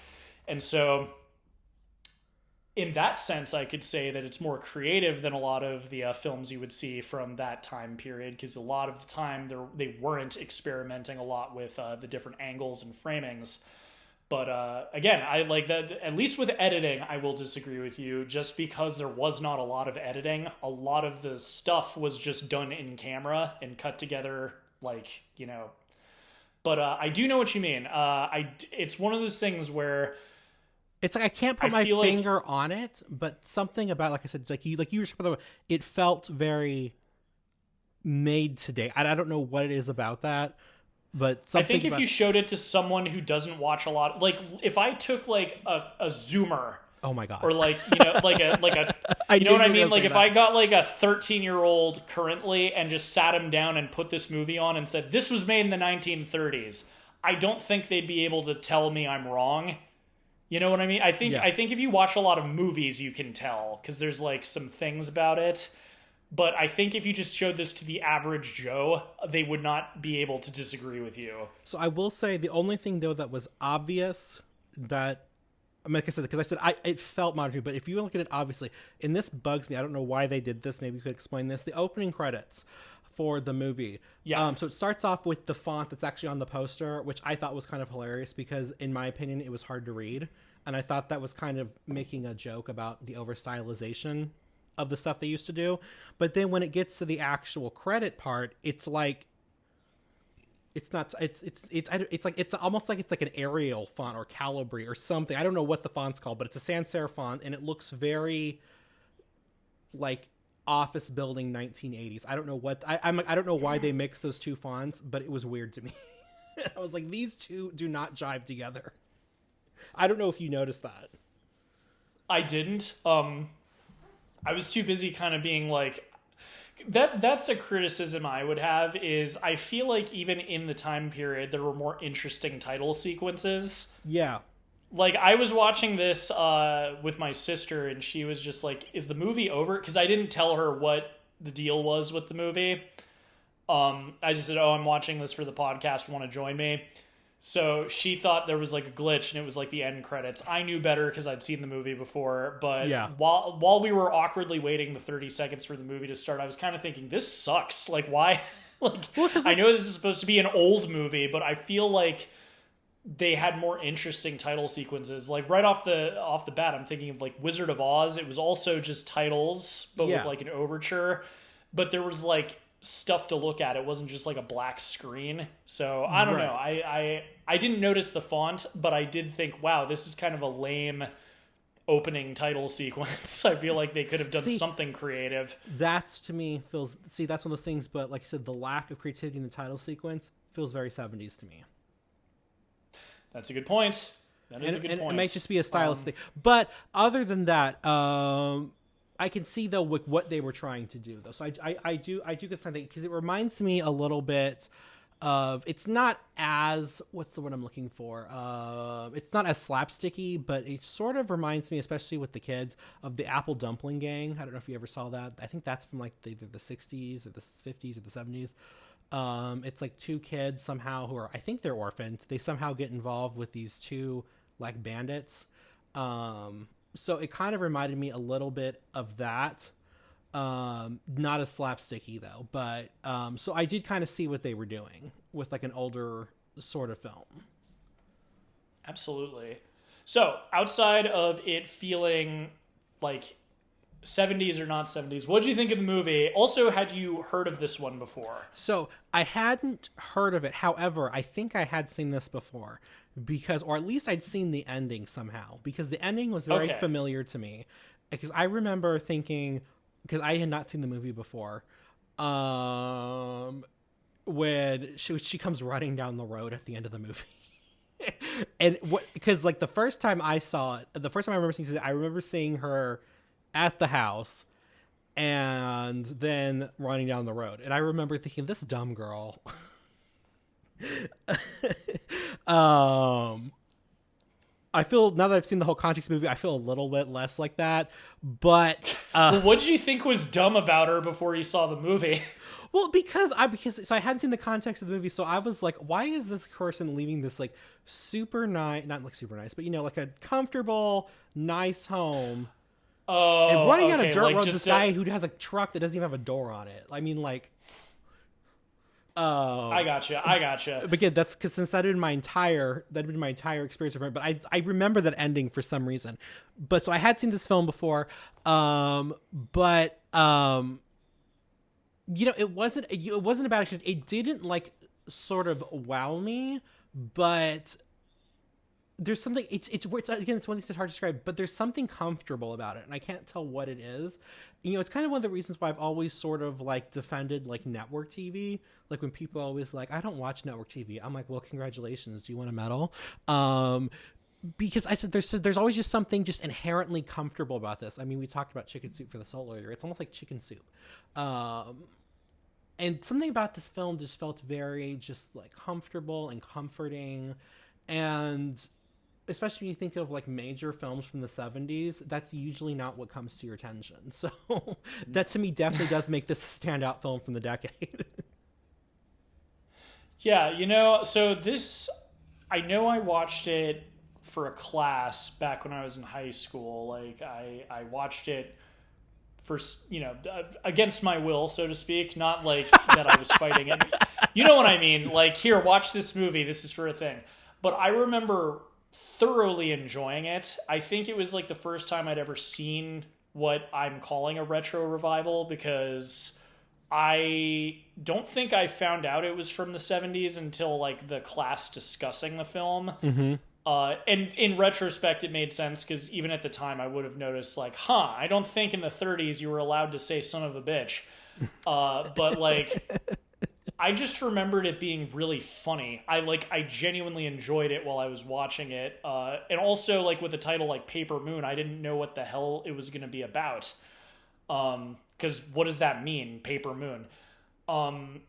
And so in that sense, I could say that it's more creative than a lot of the films you would see from that time period, because a lot of the time they weren't experimenting a lot with the different angles and framings. But again, I like that. At least with editing, I will disagree with you, just because there was not a lot of editing. A lot of the stuff was just done in camera and cut together, like, But I do know what you mean. It's one of those things where it's like I can't put my finger on it, but something about, like I said, like you were talking about, it felt very made today. I don't know what it is about that, but something. I think if you showed it to someone who doesn't watch a lot, like if I took like a Zoomer. Oh my god! Or like like a you know what I mean? Like if I got like a 13-year-old currently and just sat him down and put this movie on and said this was made in the 1930s, I don't think they'd be able to tell me I'm wrong. You know what I mean? I think if you watch a lot of movies, you can tell, because there's like some things about it. But I think if you just showed this to the average Joe, they would not be able to disagree with you. So I will say the only thing though that was obvious that, like I said, because I said it felt modern, but if you look at it obviously, and this bugs me. I don't know why they did this. Maybe you could explain this. The opening credits for the movie. Yeah. So it starts off with the font that's actually on the poster, which I thought was kind of hilarious because, in my opinion, it was hard to read. And I thought that was kind of making a joke about the over-stylization of the stuff they used to do. But then when it gets to the actual credit part, it's like, it's not, it's almost like it's like an Arial font or Calibri or something. I don't know what the font's called, but it's a sans serif font, and it looks very like office building 1980s. I don't know what I don't know why they mixed those two fonts, but it was weird to me. I was like, these two do not jive together. I don't know if you noticed that. I didn't. I was too busy kind of being like, that's a criticism I would have, is I feel like even in the time period there were more interesting title sequences. Yeah. Like, I was watching this with my sister, and she was just like, is the movie over? Because I didn't tell her what the deal was with the movie. I just said, oh, I'm watching this for the podcast, want to join me? So she thought there was like a glitch, and it was like the end credits. I knew better because I'd seen the movie before, but yeah. while we were awkwardly waiting the 30 seconds for the movie to start, I was kind of thinking, this sucks. Like, why? I know this is supposed to be an old movie, but I feel like they had more interesting title sequences. Like, right off the bat, I'm thinking of like Wizard of Oz. It was also just titles, but with like an overture. But there was like stuff to look at. It wasn't just like a black screen. So I don't know. I didn't notice the font, but I did think, wow, this is kind of a lame opening title sequence. I feel like they could have done something creative. That's, to me, feels... See, that's one of those things, but like I said, the lack of creativity in the title sequence feels very 70s to me. That's a good point. That is a good point. It might just be a stylist thing. But other than that, I can see, though, what they were trying to do, though. So I do get something, because it reminds me a little bit of... It's not as... What's the word I'm looking for? It's not as slapsticky, but it sort of reminds me, especially with the kids, of the Apple Dumpling Gang. I don't know if you ever saw that. I think that's from like either the 60s or the 50s or the 70s. It's like two kids somehow who are, I think they're orphans. They somehow get involved with these two like bandits. So it kind of reminded me a little bit of that. Not as slapsticky though, but so I did kind of see what they were doing with like an older sort of film. Absolutely. So outside of it feeling like 70s or not 70s, what did you think of the movie? Also, had you heard of this one before? So I hadn't heard of it. However, I think I had seen this before, because, or at least I'd seen the ending somehow, because the ending was very familiar to me. Because I remember thinking, because I had not seen the movie before, when she comes running down the road at the end of the movie. And because like the first time I saw it, the first time I remember seeing it, I remember seeing her at the house and then running down the road. And I remember thinking, this dumb girl. I feel, now that I've seen the whole context of the movie, I feel a little bit less like that. But well, what did you think was dumb about her before you saw the movie? Well, because I hadn't seen the context of the movie, so I was like, why is this person leaving this like super nice, not like super nice, but like a comfortable, nice home, and running down a dirt road with this guy who has a truck that doesn't even have a door on it. I mean, like, I gotcha. But again, that's because since that had been my entire experience of it. But I remember that ending for some reason. But so I had seen this film before, but it wasn't about it. It didn't like sort of wow me, but there's something. It's again, it's one of these that's hard to describe, but there's something comfortable about it, and I can't tell what it is. It's kind of one of the reasons why I've always sort of like defended like network TV. Like when people are always like, I don't watch network TV. I'm like, well, congratulations. Do you want a medal? Because I said there's always just something just inherently comfortable about this. I mean, we talked about Chicken Soup for the Soul earlier. It's almost like chicken soup. And something about this film just felt very just like comfortable and comforting. And especially when you think of like major films from the 70s, that's usually not what comes to your attention. So that to me definitely does make this a standout film from the decade. Yeah, so this, I know I watched it for a class back when I was in high school. Like I watched it for, against my will, so to speak, not like that I was fighting it. You know what I mean? Like, here, watch this movie. This is for a thing. But I remember thoroughly enjoying it. I think it was like the first time I'd ever seen what I'm calling a retro revival, because I don't think I found out it was from the 70s until like the class discussing the film. Mm-hmm. And in retrospect, it made sense because even at the time, I would have noticed, like, I don't think in the 30s you were allowed to say son of a bitch. But, like, I just remembered it being really funny. I genuinely enjoyed it while I was watching it. And also, like, with the title, like, Paper Moon, I didn't know what the hell it was going to be about. Because what does that mean, Paper Moon? I'm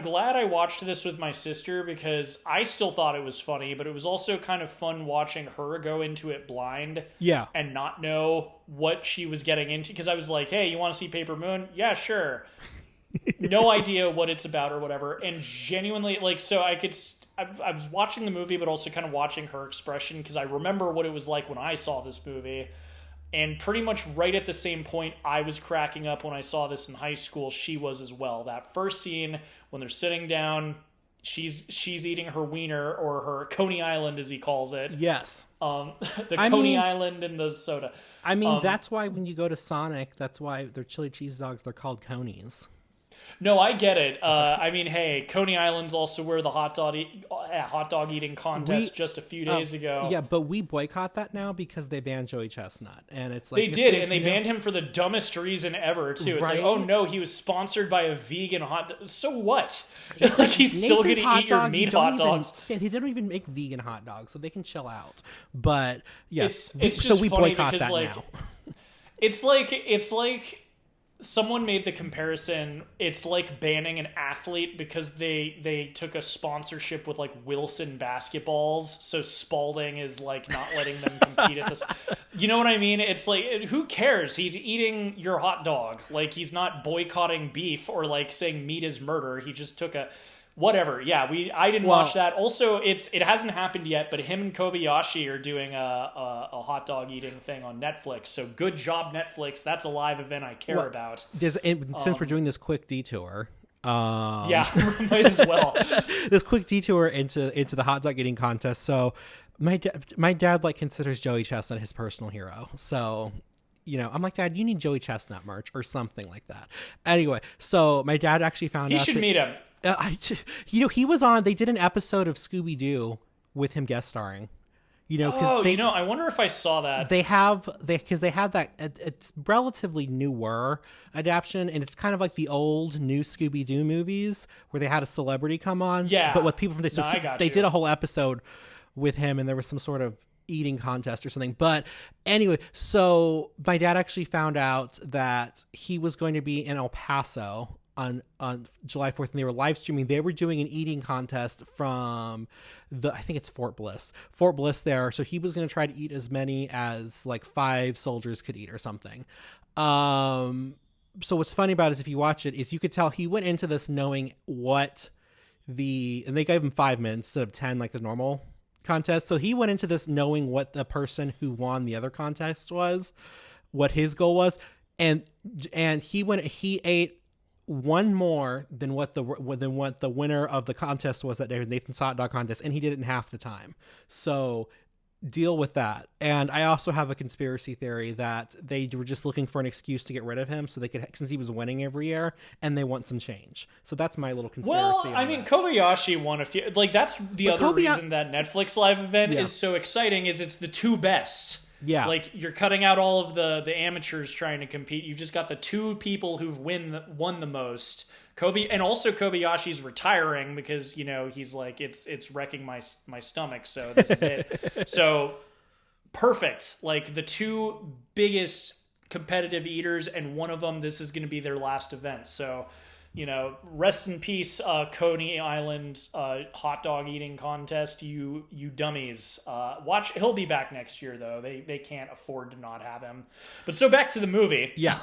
glad I watched this with my sister because I still thought it was funny, but it was also kind of fun watching her go into it blind. Yeah. And not know what she was getting into. Because I was like, hey, you want to see Paper Moon? Yeah, sure. No idea what it's about or whatever. And genuinely, like, so I was watching the movie, but also kind of watching her expression because I remember what it was like when I saw this movie. And pretty much right at the same point I was cracking up when I saw this in high school, she was as well. That first scene when they're sitting down, she's eating her wiener, or her Coney Island as he calls it. Yes. Coney Island and the soda. I mean, that's why when you go to Sonic, that's why their chili cheese dogs, they're called Conies. No, I get it. I mean, hey, Coney Island's also where the hot dog eating contest just a few days ago. Yeah, but we boycott that now because they banned Joey Chestnut, and it's like they did, and they banned him for the dumbest reason ever too. It's like, oh no, he was sponsored by a vegan hot dog. So what? It's like he's still going to eat your meat hot dogs. He didn't even make vegan hot dogs, so they can chill out. But yes, it's so we boycott because, that like, now. It's like. Someone made the comparison. It's like banning an athlete because they took a sponsorship with like Wilson basketballs. So Spalding is like not letting them compete at this. You know what I mean? It's like, who cares? He's eating your hot dog. Like, he's not boycotting beef or like saying meat is murder. He just took a whatever. Yeah, I didn't watch that. Also, it hasn't happened yet, but him and Kobayashi are doing a hot dog eating thing on Netflix. So good job, Netflix. That's a live event I care about. Since we're doing this quick detour, yeah, might as well. This quick detour into the hot dog eating contest. So my dad like considers Joey Chestnut his personal hero. So, you know, I'm like, Dad, you need Joey Chestnut merch or something like that. Anyway, so my dad actually found out he should meet him. He was on. They did an episode of Scooby Doo with him guest starring. I wonder if I saw that. They have that. It's relatively newer adaptation, and it's kind of like the old new Scooby Doo movies where they had a celebrity come on. Yeah, but with people from they did a whole episode with him, and there was some sort of eating contest or something. But anyway, so my dad actually found out that he was going to be in El Paso on July 4th, and they were live streaming. They were doing an eating contest from I think it's Fort Bliss there. So he was going to try to eat as many as like 5 soldiers could eat or something. So what's funny about it is if you watch it is you could tell he went into this knowing and they gave him 5 minutes instead of 10 like the normal contest. So he went into this knowing what the person who won the other contest was, what his goal was. And he ate one more than what the winner of the contest was that day, Nathan's hot dog contest, and he did it in half the time. So deal with that. And I also have a conspiracy theory that they were just looking for an excuse to get rid of him so they could, since he was winning every year, and they want some change. So that's my little conspiracy. Well, I mean, Kobayashi won a few. Like, that's the other reason that Netflix live event is so exciting, is it's the 2 best. Yeah. Like, you're cutting out all of the amateurs trying to compete. You've just got the 2 people who've won the most. And also Kobayashi's retiring because, you know, he's like, it's wrecking my stomach, so this is it. So, perfect. Like, the 2 biggest competitive eaters, and one of them, this is going to be their last event. So, you know, rest in peace, Coney Island hot dog eating contest, you dummies. Watch, he'll be back next year, though. They can't afford to not have him. But so back to the movie. Yeah.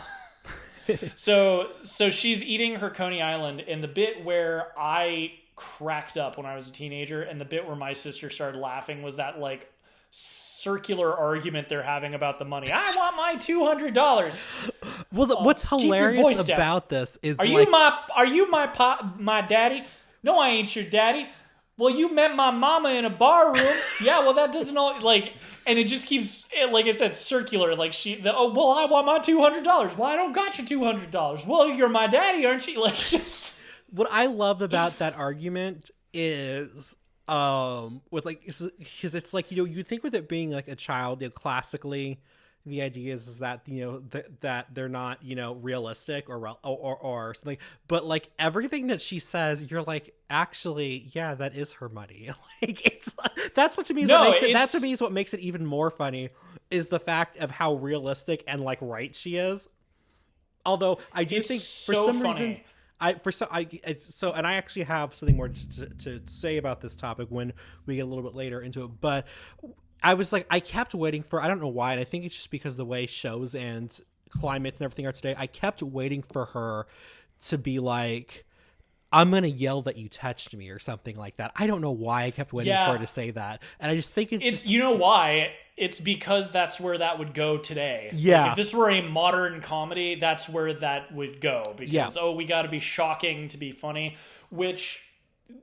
So she's eating her Coney Island, and the bit where I cracked up when I was a teenager, and the bit where my sister started laughing was that, like, circular argument they're having about the money. I want my $200. Well, what's hilarious about this is, are you my daddy? No, I ain't your daddy. Well, you met my mama in a bar room. Yeah, well, that doesn't all like, and it just keeps, like I said, circular. Like I want my $200. Well, I don't got your $200. Well, you're my daddy, aren't you? Like, just what I love about that argument is with like, because it's like, you think with it being like a child, classically the idea is that that they're not realistic or something, but like everything that she says, you're like, actually, yeah, that is her money. Like, it's that's what to me is what No, makes it that to it's me is what makes it even more funny, is the fact of how realistic and like right she is. Although I do it's think for so some reason, funny. and I actually have something more to say about this topic when we get a little bit later into it. But I was like, I kept waiting for, I don't know why, and I think it's just because the way shows and climates and everything are today. I kept waiting for her to be like, I'm gonna yell that you touched me or something like that. I don't know why I kept waiting for her Yeah, to say that, and I just think it's it's, just, you know why? It's because that's where that would go today. Like, if yeah, this were a modern comedy, that's where that would go. yeah. Because, oh, we got to be shocking to be funny, which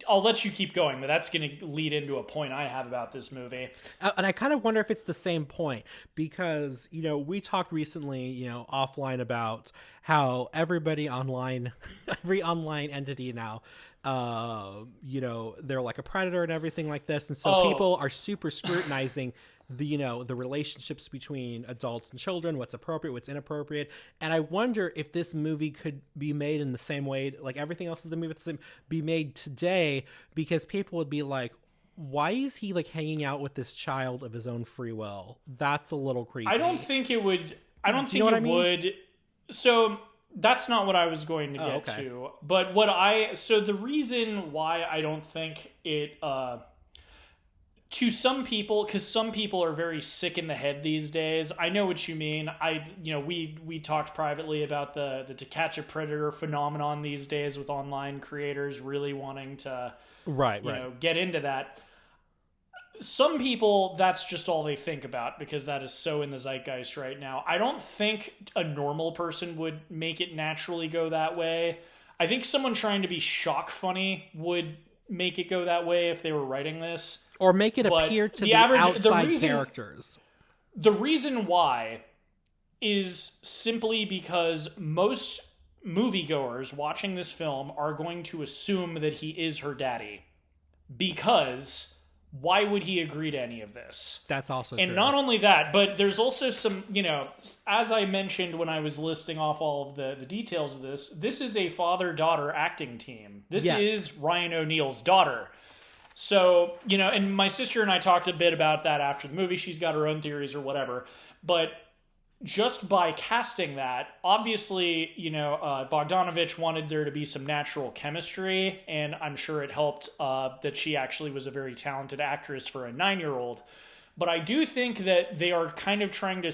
I'll let you keep going, but that's going to lead into a point I have about this movie. And I kind of wonder if it's the same point, because we talked recently offline about how everybody online every online entity now, they're like a predator and everything like this, and so Oh, people are super scrutinizing the relationships between adults and children, what's appropriate, what's inappropriate. And I wonder if this movie could be made in the same way, like everything else in the movie, be made today, because people would be like, why is he like hanging out with this child of his own free will? That's a little I don't creepy. think it would. I don't Do you know think what I it mean? would. So that's not what I was going to Oh, get okay. to. But what I so the reason why I don't think it to some people, because some people are very sick in the head these days. I know what you mean. We talked privately about the to catch a predator phenomenon these days, with online creators really wanting to Right, right. get into that. Some people, that's just all they think about, because that is so in the zeitgeist right now. I don't think a normal person would make it naturally go that way. I think someone trying to be shock funny would make it go that way if they were writing this. Or make it But appear to the the average, outside characters. the reason why is simply because most moviegoers watching this film are going to assume that he is her daddy. Because why would he agree to any of this? That's also And true. not only that, but there's also some, as I mentioned when I was listing off all of the details of this is a father-daughter acting team. This Yes. is Ryan O'Neal's daughter. So, and my sister and I talked a bit about that after the movie. She's got her own theories or whatever. But just by casting that, obviously, Bogdanovich wanted there to be some natural chemistry, and I'm sure it helped that she actually was a very talented actress for a 9-year-old. But I do think that they are kind of trying to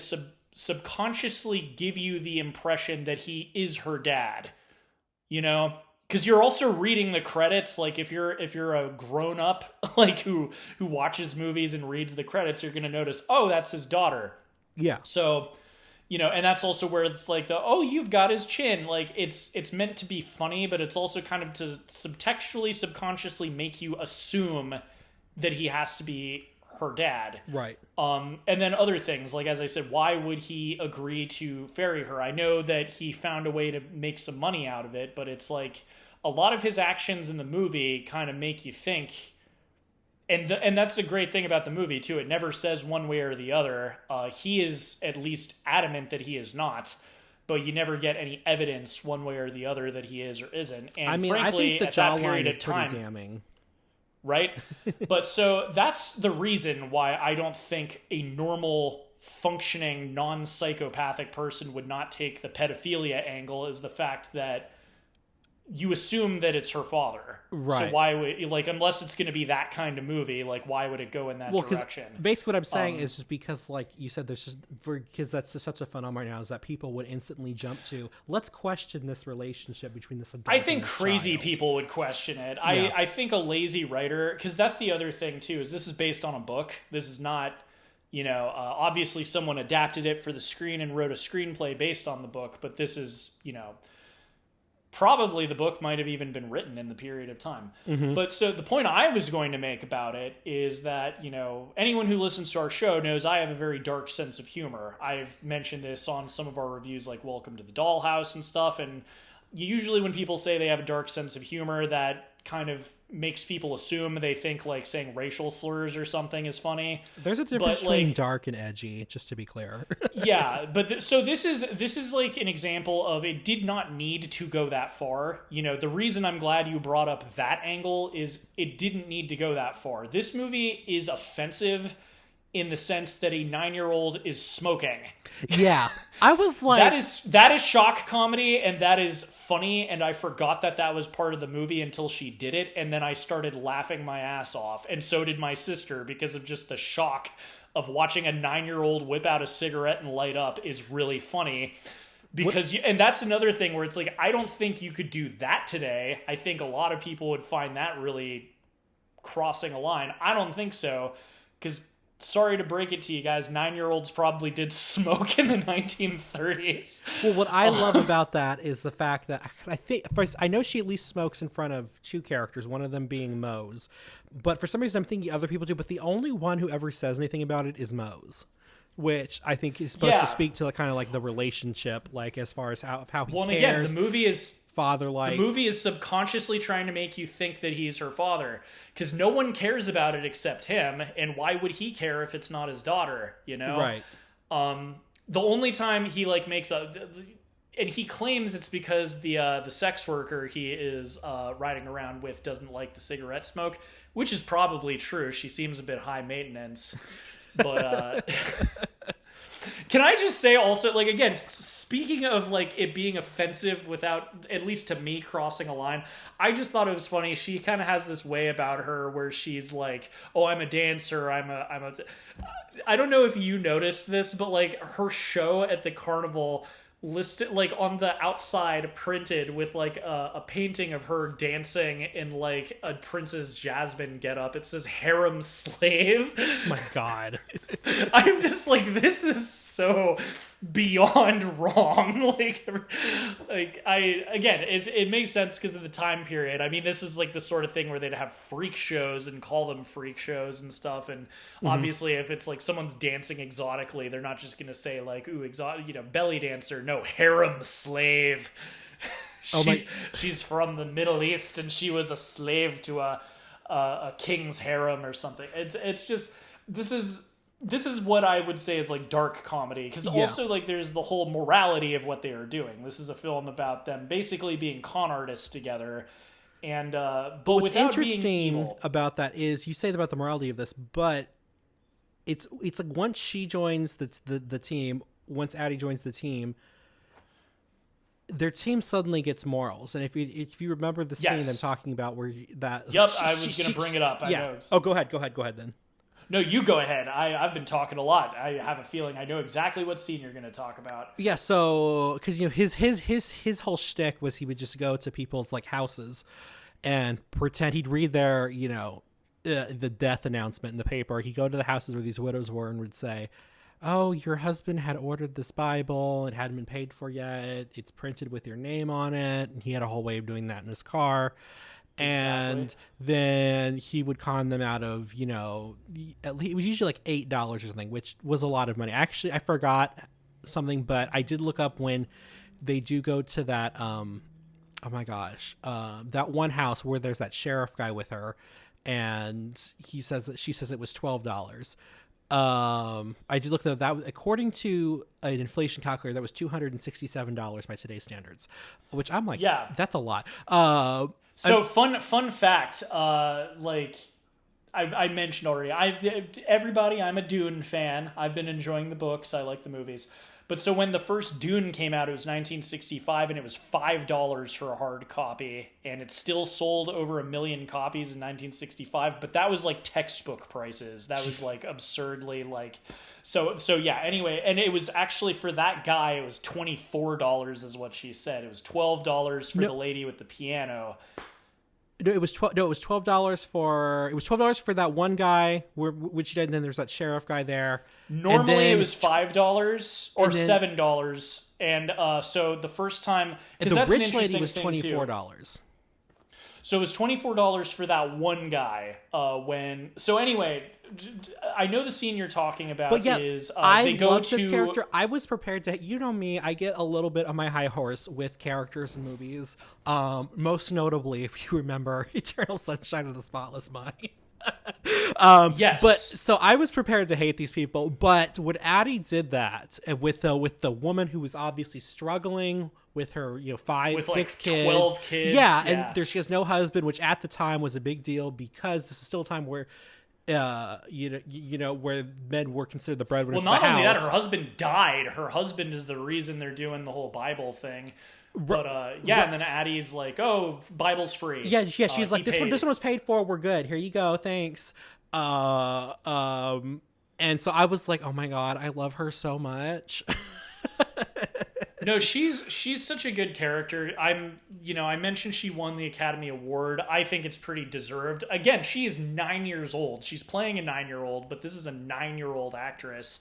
subconsciously give you the impression that he is her dad, because you're also reading the credits. Like, if you're a grown up like who watches movies and reads the credits, you're going to notice, oh, that's his daughter. Yeah. So, and that's also where it's like you've got his chin. Like, it's meant to be funny, but it's also kind of to subtextually, subconsciously make you assume that he has to be her dad. Right. And then other things, like, as I said, why would he agree to ferry her? I know that he found a way to make some money out of it, but it's like a lot of his actions in the movie kind of make you think. And that's the great thing about the movie too. It never says one way or the other. He is at least adamant that he is not, but you never get any evidence one way or the other that he is or isn't. And I mean, frankly, I think the at that jawline period is of pretty time, damning. right? But so that's the reason why I don't think a normal, functioning, non-psychopathic person would not take the pedophilia angle, is the fact that you assume that it's her father. So Right. why would, like, unless it's going to be that kind of movie, like, why would it go in that Well, because direction? basically what I'm saying is just because, like you said, there's just because that's just such a phenomenon right now, is that people would instantly jump to, let's question this relationship between this adult I and think this crazy child. people would question it. Yeah. I think a lazy writer, because that's the other thing too, is this is based on a book. This is not, obviously someone adapted it for the screen and wrote a screenplay based on the book, but this is, probably the book might have even been written in the period of time. Mm-hmm. But so the point I was going to make about it is that, anyone who listens to our show knows I have a very dark sense of humor. I've mentioned this on some of our reviews, like Welcome to the Dollhouse and stuff. And usually when people say they have a dark sense of humor, that kind of makes people assume they think like saying racial slurs or something is funny. There's a difference between dark and edgy, just to be clear. Yeah, but so this is like an example of it did not need to go that far. You know, the reason I'm glad you brought up that angle is it didn't need to go that far. This movie is offensive in the sense that a 9-year-old is smoking. Yeah. I was like... That is shock comedy, and that is funny, and I forgot that was part of the movie until she did it, and then I started laughing my ass off, and so did my sister, because of just the shock of watching a 9-year-old whip out a cigarette and light up is really funny. Because and that's another thing where it's like, I don't think you could do that today. I think a lot of people would find that really crossing a line. I don't think so, because... Sorry to break it to you guys, 9-year-olds probably did smoke in the 1930s. Well, what I love about that is the fact that I know she at least smokes in front of 2 characters, one of them being Mose. But for some reason, I'm thinking other people do. But the only one who ever says anything about it is Mose, which I think is supposed to speak to kind of like the relationship, like as far as how he cares. Well, and again, the movie is father-like. The movie is subconsciously trying to make you think that he's her father, because no one cares about it except him, and why would he care if it's not his daughter, you know? Right. The only time he like makes a... And he claims it's because the sex worker he is riding around with doesn't like the cigarette smoke, which is probably true. She seems a bit high maintenance. But... Can I just say also, like, again, speaking of, like, it being offensive without, at least to me, crossing a line, I just thought it was funny. She kind of has this way about her where she's like, oh, I'm a dancer, I don't know if you noticed this, but, like, her show at the carnival listed, like, on the outside printed with, like, a painting of her dancing in, like, a Princess Jasmine getup. It says harem slave. Oh my God. I'm just like, this is so beyond wrong. It makes sense because of the time period. I mean, this is like the sort of thing where they'd have freak shows and call them freak shows and stuff. And obviously, if it's like someone's dancing exotically, they're not just going to say like, ooh, belly dancer. No, harem slave. She's from the Middle East and she was a slave to a king's harem or something. It's just, this is what I would say is like dark comedy, because also like there's the whole morality of what they are doing. This is a film about them basically being con artists together, and but what's interesting about that is you say about the morality of this, but it's like once she joins the team, once Addie joins the team, their team suddenly gets morals. And if you remember the scene I'm talking about where I was going to bring it up. I know. Oh, go ahead then. No, you go ahead. I've been talking a lot. I have a feeling I know exactly what scene you're going to talk about. Yeah, so because his whole shtick was he would just go to people's like houses and pretend he'd read their the death announcement in the paper. He'd go to the houses where these widows were and would say, "Oh, your husband had ordered this Bible. It hadn't been paid for yet. It's printed with your name on it." And he had a whole way of doing that in his car. And then he would con them out of, it was usually like $8 or something, which was a lot of money. Actually, I forgot something, but I did look up when they do go to that, that one house where there's that sheriff guy with her, and she says it was $12. I did look at that. According to an inflation calculator, that was $267 by today's standards, which I'm like, that's a lot. So fun fact, like I mentioned already, I'm a Dune fan. I've been enjoying the books. I like the movies. But so when the first Dune came out, it was 1965, and it was $5 for a hard copy, and it still sold over 1 million copies in 1965. But that was like textbook prices. That was like absurdly like. So yeah. Anyway, and it was actually for that guy, it was $24 is what she said. It was $12 for the lady with the piano. No, it was $12 for that one guy, which then there's that sheriff guy there. Normally it was $5 or $7, and so the first time, and the rich lady was $24. So it was $24 for that one guy. Anyway, I know the scene you're talking about But yeah, is I they go loved to his character. I was prepared to, you know me, I get a little bit on my high horse with characters in movies. Most notably, if you remember, Eternal Sunshine of the Spotless Mind. But yes, so I was prepared to hate these people, but when Addie did that with the woman who was obviously struggling with her, five, with six like kids, 12 kids, yeah, and she has no husband, which at the time was a big deal because this is still a time where, where men were considered the breadwinners Well, of the not only that, house. her husband died. Her husband is the reason they're doing the whole Bible thing. But and then Addie's like, "Oh, Bible's free." Yeah, she's like, this one paid. was paid for. We're good. Here you go. Thanks. And so I was like, oh my god, I love her so much. No, she's such a good character. I mentioned she won the Academy Award. I think it's pretty deserved. Again, she is 9 years old. She's playing a 9-year-old, but this is a 9-year-old actress.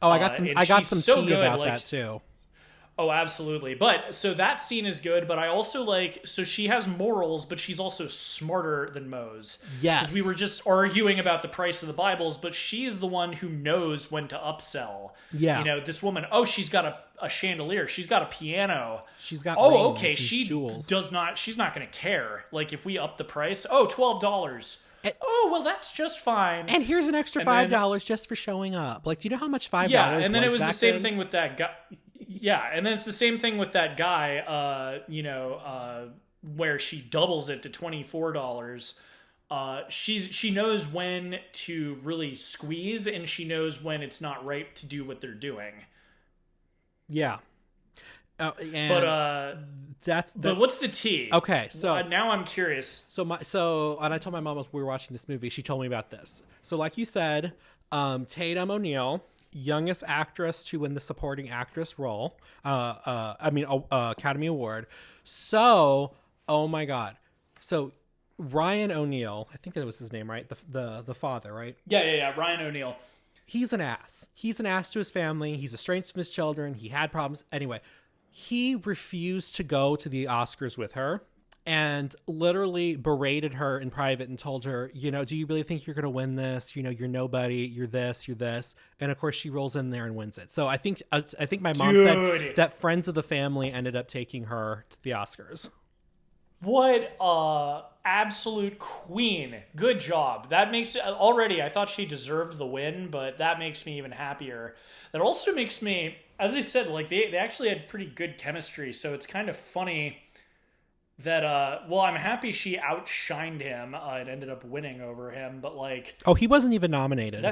Oh, I got some so tea good, about like, that too. Oh, absolutely. But so that scene is good, but I also so she has morals, but she's also smarter than Mose. Yes. Because we were just arguing about the price of the Bibles, but she's the one who knows when to upsell. Yeah. This woman, she's got a chandelier, she's got a piano. She's got okay, jewels. she's not going to care. Like if we up the price, $12. Well, that's just fine. And here's an extra $5 just for showing up. Like, do you know how much $5 Yeah, and then it was the same then? thing with that guy. Yeah, and then it's the same thing with that guy, where she doubles it to $24. She knows when to really squeeze, and she knows when it's not right to do what they're doing. Yeah. But what's the tea? Okay, so now I'm curious. And I told my mom as we were watching this movie, she told me about this. So like you said, Tatum O'Neal, youngest actress to win the supporting actress role, Academy Award. So, oh my god. So Ryan O'Neal, I think that was his name, right? The father, right? Yeah, Ryan O'Neal. He's an ass. He's an ass to his family. He's estranged from his children. He had problems. Anyway, he refused to go to the Oscars with her and literally berated her in private and told her, do you really think you're going to win this? You're nobody. You're this. You're this. And of course, she rolls in there and wins it. So I think my mom said that friends of the family ended up taking her to the Oscars. What absolute queen. Good job. That makes it already. I thought she deserved the win, but that makes me even happier. That also makes me, as I said, like they actually had pretty good chemistry. So it's kind of funny that I'm happy she outshined him and ended up winning over him, but like, he wasn't even nominated.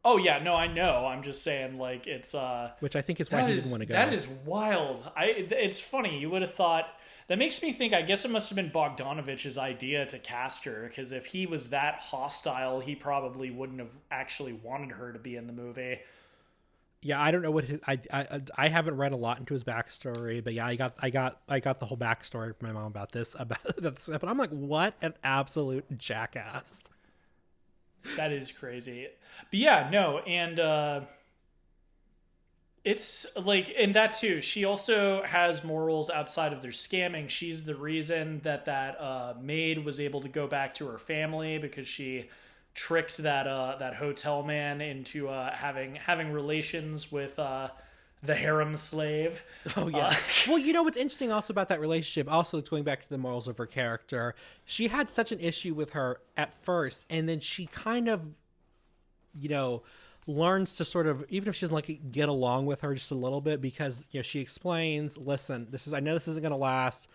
Oh yeah, no, I know. I'm just saying, like, it's which I think is why he didn't want to go. That is wild. It's funny. You would have thought. That makes me think, I guess it must have been Bogdanovich's idea to cast her, because if he was that hostile, he probably wouldn't have actually wanted her to be in the movie. Yeah, I don't know what I haven't read a lot into his backstory, but yeah, I got the whole backstory from my mom about this, but I'm like, what an absolute jackass. That is crazy. But yeah, no, and it's like, and that too, she also has morals outside of their scamming. She's the reason that maid was able to go back to her family, because she tricked that hotel man into having relations with the harem slave. Oh yeah. Well, what's interesting also about that relationship, also it's going back to the morals of her character. She had such an issue with her at first, and then she kind of, learns to sort of, even if she doesn't like get along with her just a little bit, because she explains, listen, I know this isn't going to last.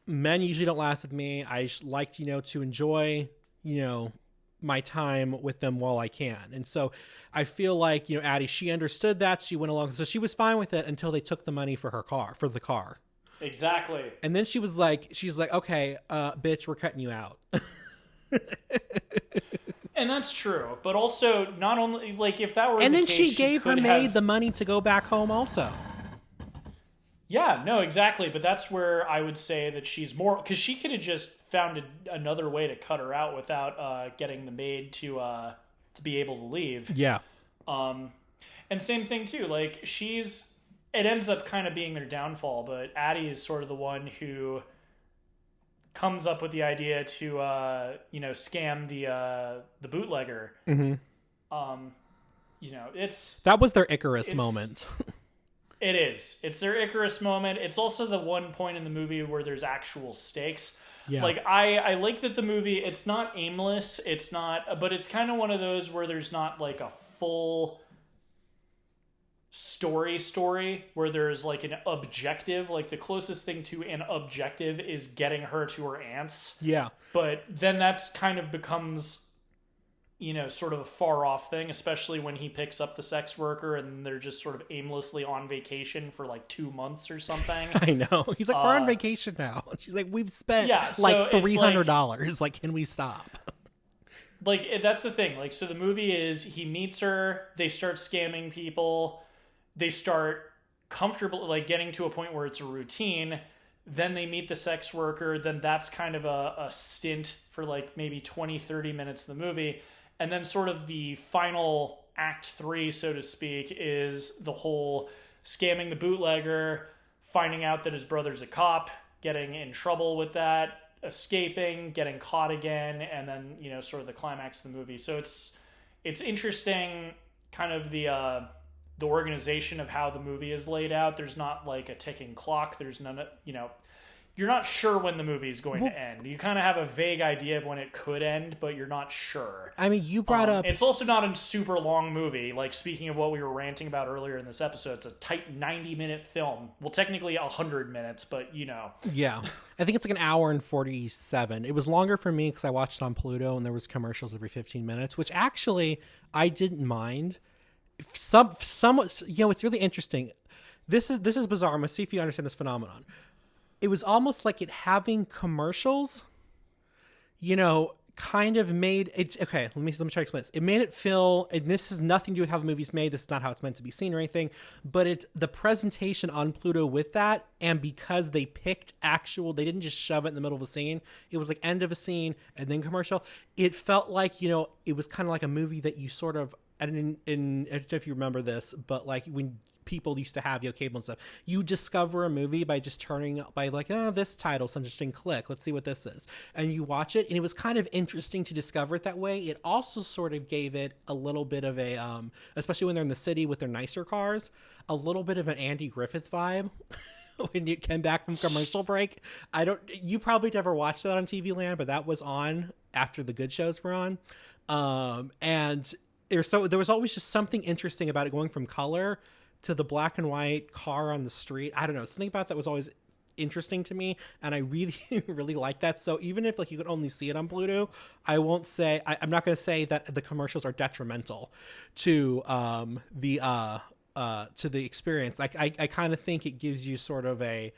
Men usually don't last with me. I like to enjoy my time with them while I can. And so I feel like Addie, she understood that, she went along, so she was fine with it until they took the money for the car. Exactly. And then she's like, okay, bitch, we're cutting you out. And that's true, but also not only, like, if that were and the then case, she gave her maid the money to go back home also. Yeah, no, exactly, but that's where I would say that she's more, because she could have just found another way to cut her out without getting the maid to be able to leave. Yeah. And same thing too, like, it ends up kind of being their downfall, but Addie is sort of the one who comes up with the idea to scam the bootlegger. Mm-hmm. Um, it's That was their Icarus moment. it is. It's their Icarus moment. It's also the one point in the movie where there's actual stakes. Yeah. Like I like that the movie, it's not aimless, it's not, but it's kind of one of those where there's not like a full story where there's like an objective. Like the closest thing to an objective is getting her to her aunt's. Yeah. But then that's kind of becomes, sort of a far off thing, especially when he picks up the sex worker and they're just sort of aimlessly on vacation for like 2 months or something. I know. He's like, we're on vacation now. She's like, we've spent so like $300. Like, can we stop? Like, that's the thing. Like, so the movie is he meets her, they start scamming people, they start comfortable, like getting to a point where it's a routine. Then they meet the sex worker. Then that's kind of a stint for like maybe 20, 30 minutes of the movie. And then sort of the final act 3, so to speak, is the whole scamming the bootlegger, finding out that his brother's a cop, getting in trouble with that, escaping, getting caught again, and then, sort of the climax of the movie. So it's interesting, kind of the organization of how the movie is laid out. There's not like a ticking clock. There's none, you're not sure when the movie is going to end. You kind of have a vague idea of when it could end, but you're not sure. I mean, you brought up... It's also not a super long movie. Like, speaking of what we were ranting about earlier in this episode, it's a tight 90-minute film. Well, technically 100 minutes, but, Yeah. I think it's like an hour and 47. It was longer for me because I watched it on Pluto and there was commercials every 15 minutes, which actually I didn't mind. Somewhat, it's really interesting. This is bizarre. I'm going to see if you understand this phenomenon. It was almost like it having commercials, kind of made it. Okay, let me try to explain this. It made it feel, and this has nothing to do with how the movie's made. This is not how it's meant to be seen or anything. But the presentation on Pluto with that, and because they picked they didn't just shove it in the middle of a scene. It was like end of a scene and then commercial. It felt like it was kind of like a movie that you sort of. And I don't know if you remember this, but like when people used to have cable and stuff, you discover a movie by just this title's interesting, click, let's see what this is, and you watch it, and it was kind of interesting to discover it that way. It also sort of gave it a little bit of a especially when they're in the city with their nicer cars, a little bit of an Andy Griffith vibe. When you came back from commercial break, you probably never watched that on TV Land, but that was on after the good shows were on, and there was always just something interesting about it going from color to the black and white car on the street. I don't know. Something about that was always interesting to me, and I really, really like that. So even if you could only see it on Pluto, I won't say I'm not going to say that the commercials are detrimental to the experience. I kind of think it gives you sort of a,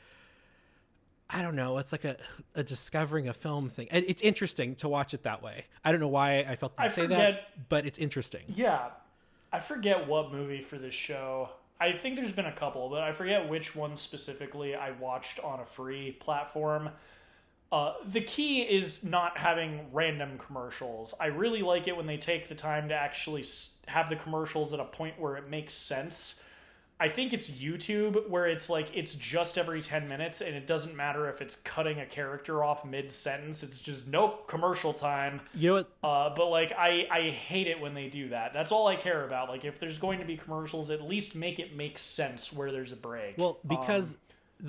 I don't know, it's like a discovering a film thing. And it's interesting to watch it that way. I don't know why I felt to say that, but it's interesting. Yeah. I forget what movie for this show. I think there's been a couple, but I forget which one specifically I watched on a free platform. The key is not having random commercials. I really like it when they take the time to actually have the commercials at a point where it makes sense. I think it's YouTube where it's like it's just every 10 minutes and it doesn't matter if it's cutting a character off mid-sentence. It's just, nope, commercial time. You know what? But like I hate it when they do that. That's all I care about. Like if there's going to be commercials, at least make it make sense where there's a break. Well, because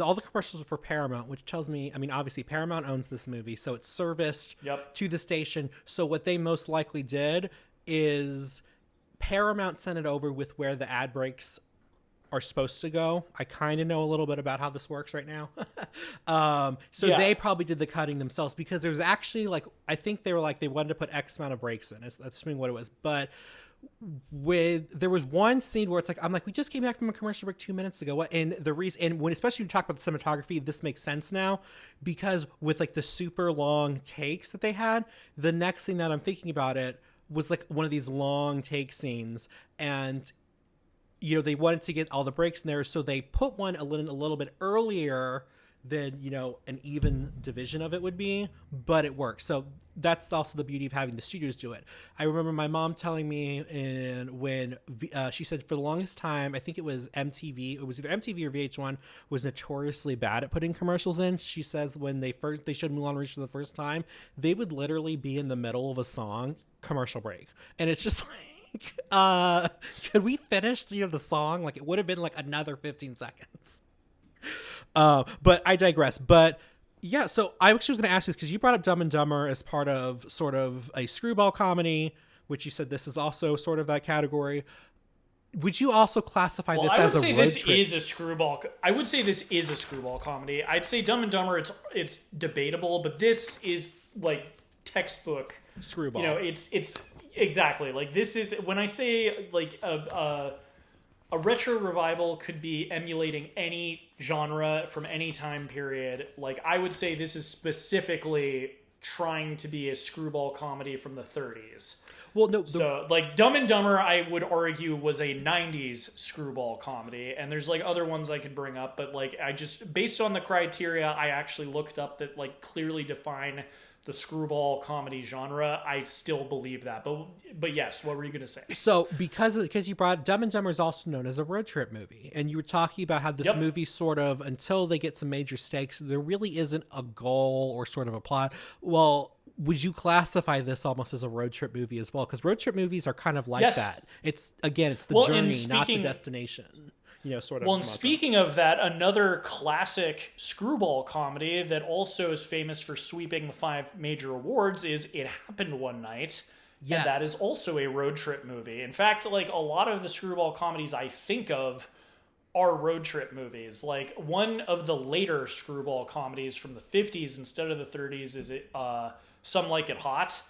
all the commercials are for Paramount, which tells me, I mean, obviously Paramount owns this movie, so it's serviced to the station. So what they most likely did is Paramount sent it over with where the ad breaks are supposed to go. I kind of know a little bit about how this works right now. They probably did the cutting themselves, because there's actually I think they wanted to put X amount of breaks in. That's assuming what it was. But there was one scene where I'm like, we just came back from a commercial break 2 minutes ago. And the reason, and when, especially when you talk about the cinematography, this makes sense now, because with the super long takes that they had, the next thing that I'm thinking about it was one of these long take scenes, and they wanted to get all the breaks in there, so they put one a little bit earlier than, you know, an even division of it would be, but it works. So that's also the beauty of having the studios do it. I remember my mom telling me she said for the longest time, I think it was MTV, it was either MTV or VH1 was notoriously bad at putting commercials in. She says when they showed Moulin Rouge for the first time, they would literally be in the middle of a song, commercial break. And it's just like, could we finish, you know, the song? Like it would have been like another 15 seconds. But I digress. But yeah, so I actually was going to ask this because you brought up Dumb and Dumber as part of sort of a screwball comedy, which you said this is also sort of that category. Would you also classify this as a road trip? I would say this is a screwball. I would say this is a screwball comedy. I'd say Dumb and Dumber, it's debatable, but this is like textbook screwball. You know, it's exactly like this is when I say like a retro revival could be emulating any genre from any time period. Like, I would say this is specifically trying to be a screwball comedy from the 30s. Well, no. So, like, Dumb and Dumber, I would argue, was a 90s screwball comedy. And there's, like, other ones I could bring up. But, like, I just, based on the criteria I actually looked up that, like, clearly define the screwball comedy genre, I still believe that. But yes, what were you going to say? So because you brought Dumb and Dumber is also known as a road trip movie, and you were talking about how this movie sort of, until they get some major stakes, there really isn't a goal or sort of a plot. Well, would you classify this almost as a road trip movie as well? Because road trip movies are kind of like that. It's the journey, not the destination. You know, sort of. Well, and speaking of that, another classic screwball comedy that also is famous for sweeping the 5 major awards is It Happened One Night. Yes. And that is also a road trip movie. In fact, like a lot of the screwball comedies I think of are road trip movies. Like one of the later screwball comedies from the 50s instead of the 30s is Some Like It Hot.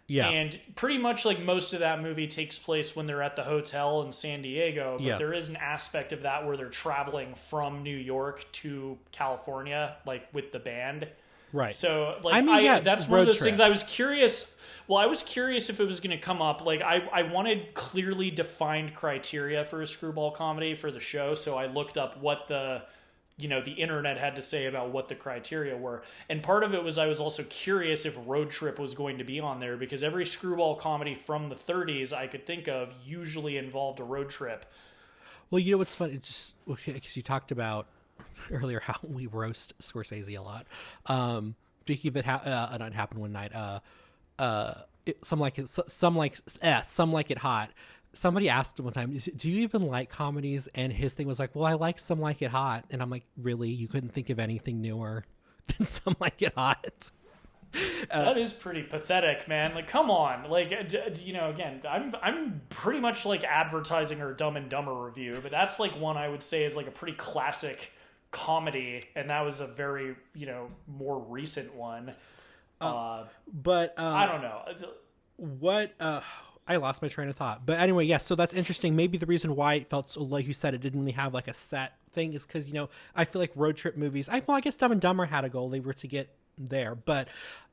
Yeah. And pretty much like most of that movie takes place when they're at the hotel in San Diego. But there is an aspect of that where they're traveling from New York to California, like with the band. Right. So like that's one of those things I was curious. Well, I was curious if it was going to come up. Like I wanted clearly defined criteria for a screwball comedy for the show. So I looked up what the internet had to say about what the criteria were. And part of it was I was also curious if road trip was going to be on there because every screwball comedy from the 30s I could think of usually involved a road trip. Well, you know what's fun? It's just because you talked about earlier how we roast Scorsese a lot. Speaking of it, not happened one night. Some Like It Hot. Somebody asked him one time, do you even like comedies? And his thing was like, well, I like Some Like It Hot. And I'm like, really? You couldn't think of anything newer than Some Like It Hot? That is pretty pathetic, man. Like, come on. Like, again, I'm pretty much like advertising our Dumb and Dumber review, but that's like one I would say is like a pretty classic comedy. And that was a very, more recent one. But I don't know. I lost my train of thought. But anyway, yes, so that's interesting. Maybe the reason why it felt so, like you said, it didn't really have like a set thing is because, I feel like road trip movies, I guess Dumb and Dumber had a goal. They were to get there. But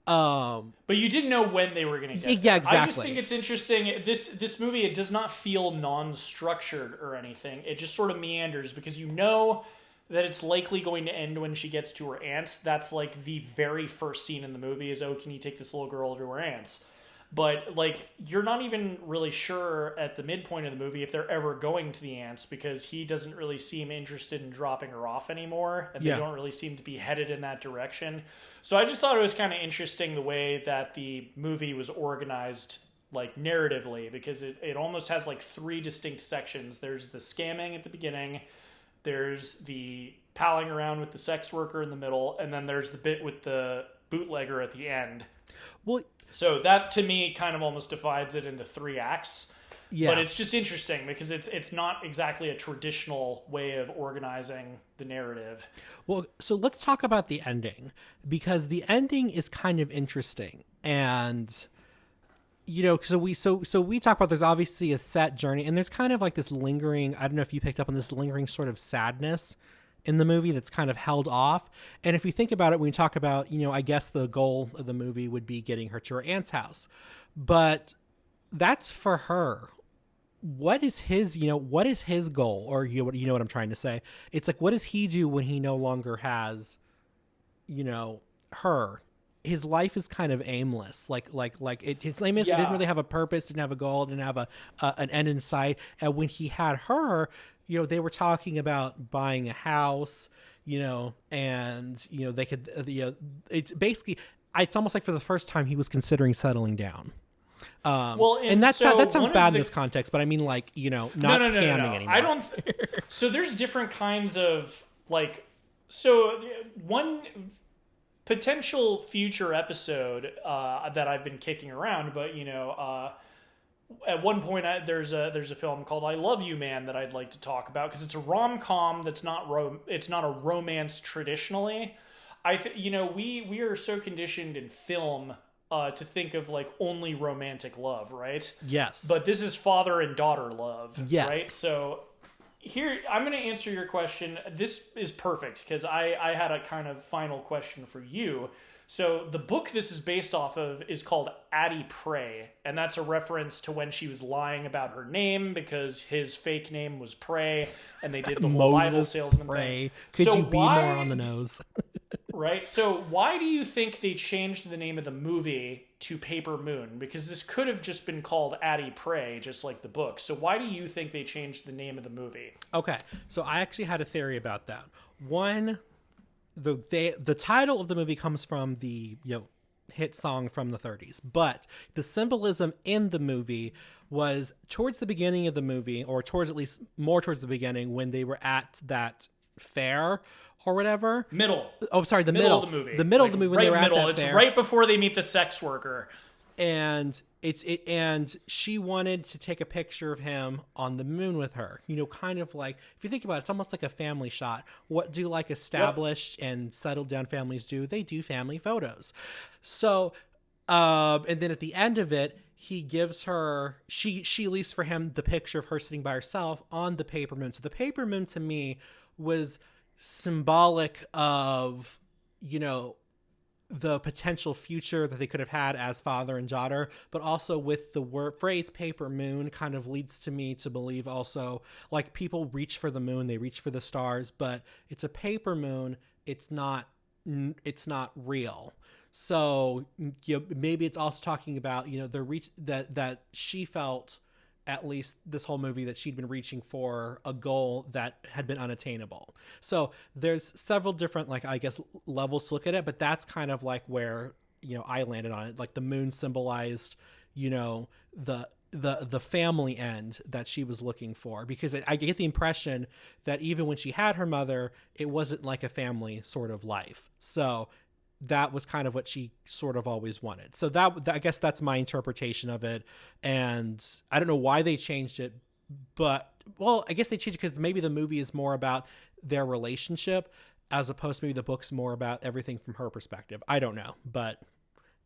you didn't know when they were going to get there. Yeah, exactly. I just think it's interesting. This movie, it does not feel non-structured or anything. It just sort of meanders because that it's likely going to end when she gets to her aunt's. That's like the very first scene in the movie is, oh, can you take this little girl to her aunt's? But, like, you're not even really sure at the midpoint of the movie if they're ever going to the aunt's because he doesn't really seem interested in dropping her off anymore. And they don't really seem to be headed in that direction. So I just thought it was kind of interesting the way that the movie was organized, like, narratively. Because it almost has, like, 3 distinct sections. There's the scamming at the beginning. There's the palling around with the sex worker in the middle. And then there's the bit with the bootlegger at the end. Well, so that to me kind of almost divides it into 3 acts. Yeah. But it's just interesting because it's not exactly a traditional way of organizing the narrative. Well, so let's talk about the ending because the ending is kind of interesting. And so we talk about there's obviously a set journey and there's kind of like this lingering, I don't know if you picked up on this lingering sort of sadness in the movie that's kind of held off. And if you think about it, when you talk about, I guess the goal of the movie would be getting her to her aunt's house, but that's for her. What is his goal? Or, what I'm trying to say? It's like, what does he do when he no longer has her, his life is kind of aimless. It's aimless. It doesn't really have a purpose, didn't have a goal, didn't have an end in sight. And when he had her, they were talking about buying a house, and they could, it's basically, it's almost like for the first time he was considering settling down. And that sounds bad in this context, but I mean, not scamming anymore. I don't. So there's different kinds of one potential future episode that I've been kicking around, but at one point there's a film called I Love You Man that I'd like to talk about, because it's a rom-com that's it's not a romance traditionally. We are so conditioned in film to think of only romantic love, right? Yes. But this is father and daughter love, yes. Right? So here, I'm going to answer your question. This is perfect because I had a kind of final question for you. So the book this is based off of is called Addie Pray, and that's a reference to when she was lying about her name because his fake name was Pray, and they did the whole Bible salesman thing. Could you be more on the nose? Right? So why do you think they changed the name of the movie to Paper Moon? Because this could have just been called Addie Pray, just like the book. So why do you think they changed the name of the movie? Okay, so I actually had a theory about that. One, the title of the movie comes from the hit song from the 30s, but the symbolism in the movie was towards the beginning of the movie, or towards at least more towards the beginning, when they were at that fair or whatever. Middle. Oh, sorry, the middle of the movie. The middle of the movie when they were at that fair. It's right before they meet the sex worker. And and she wanted to take a picture of him on the moon with her. Kind of like, if you think about it, it's almost like a family shot. What do established and settled down families do? They do family photos. So, and then at the end of it, he gives her, she leaves for him the picture of her sitting by herself on the paper moon. So the paper moon to me was symbolic of, the potential future that they could have had as father and daughter, but also with the phrase paper moon kind of leads to me to believe also, people reach for the moon, they reach for the stars, but it's a paper moon. It's not real. So maybe it's also talking about, the reach that she felt, at least this whole movie, that she'd been reaching for a goal that had been unattainable. So there's several different, levels to look at it, but that's kind of where, I landed on it. The moon symbolized, the family end that she was looking for, because I get the impression that even when she had her mother, it wasn't like a family sort of life. So that was kind of what she sort of always wanted. So that I guess that's my interpretation of it. And I don't know why they changed it, but, well, I guess they changed it because maybe the movie is more about their relationship as opposed to maybe the book's more about everything from her perspective. I don't know, but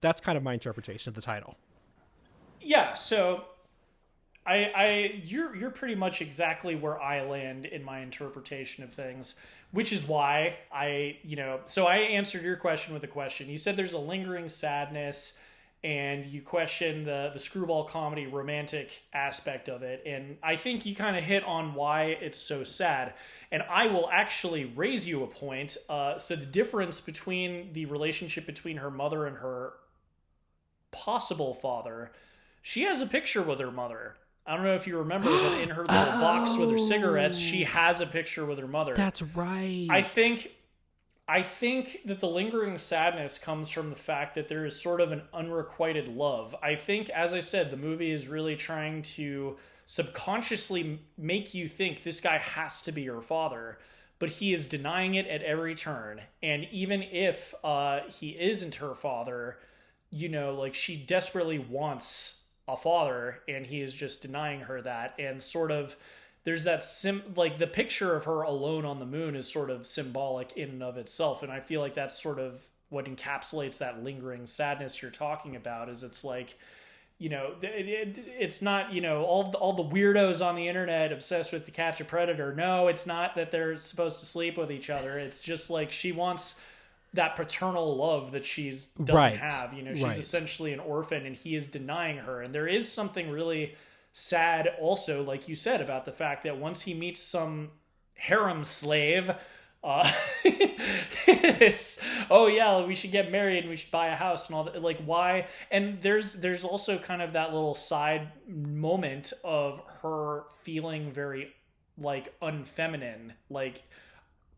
that's kind of my interpretation of the title. Yeah. So you're pretty much exactly where I land in my interpretation of things, which is why so I answered your question with a question. You said there's a lingering sadness, and you question the screwball comedy romantic aspect of it. And I think you kind of hit on why it's so sad. And I will actually raise you a point. So the difference between the relationship between her mother and her possible father, she has a picture with her mother. I don't know if you remember, but in her little box with her cigarettes, she has a picture with her mother. That's right. I think that the lingering sadness comes from the fact that there is sort of an unrequited love. I think, as I said, the movie is really trying to subconsciously make you think this guy has to be her father, but he is denying it at every turn. And even if he isn't her father, she desperately wants a father, and he is just denying her that. And sort of there's that the picture of her alone on the moon is sort of symbolic in and of itself. And I feel like that's sort of what encapsulates that lingering sadness you're talking about. Is it's it's not, all the weirdos on the internet obsessed with To Catch a Predator. No, it's not that they're supposed to sleep with each other. It's just she wants that paternal love that she doesn't have. She's essentially an orphan, and he is denying her. And there is something really sad also, like you said, about the fact that once he meets some harem slave, Uh, it's, oh yeah, we should get married and we should buy a house and all that. Like, why? And there's also kind of that little side moment of her feeling very like unfeminine, like,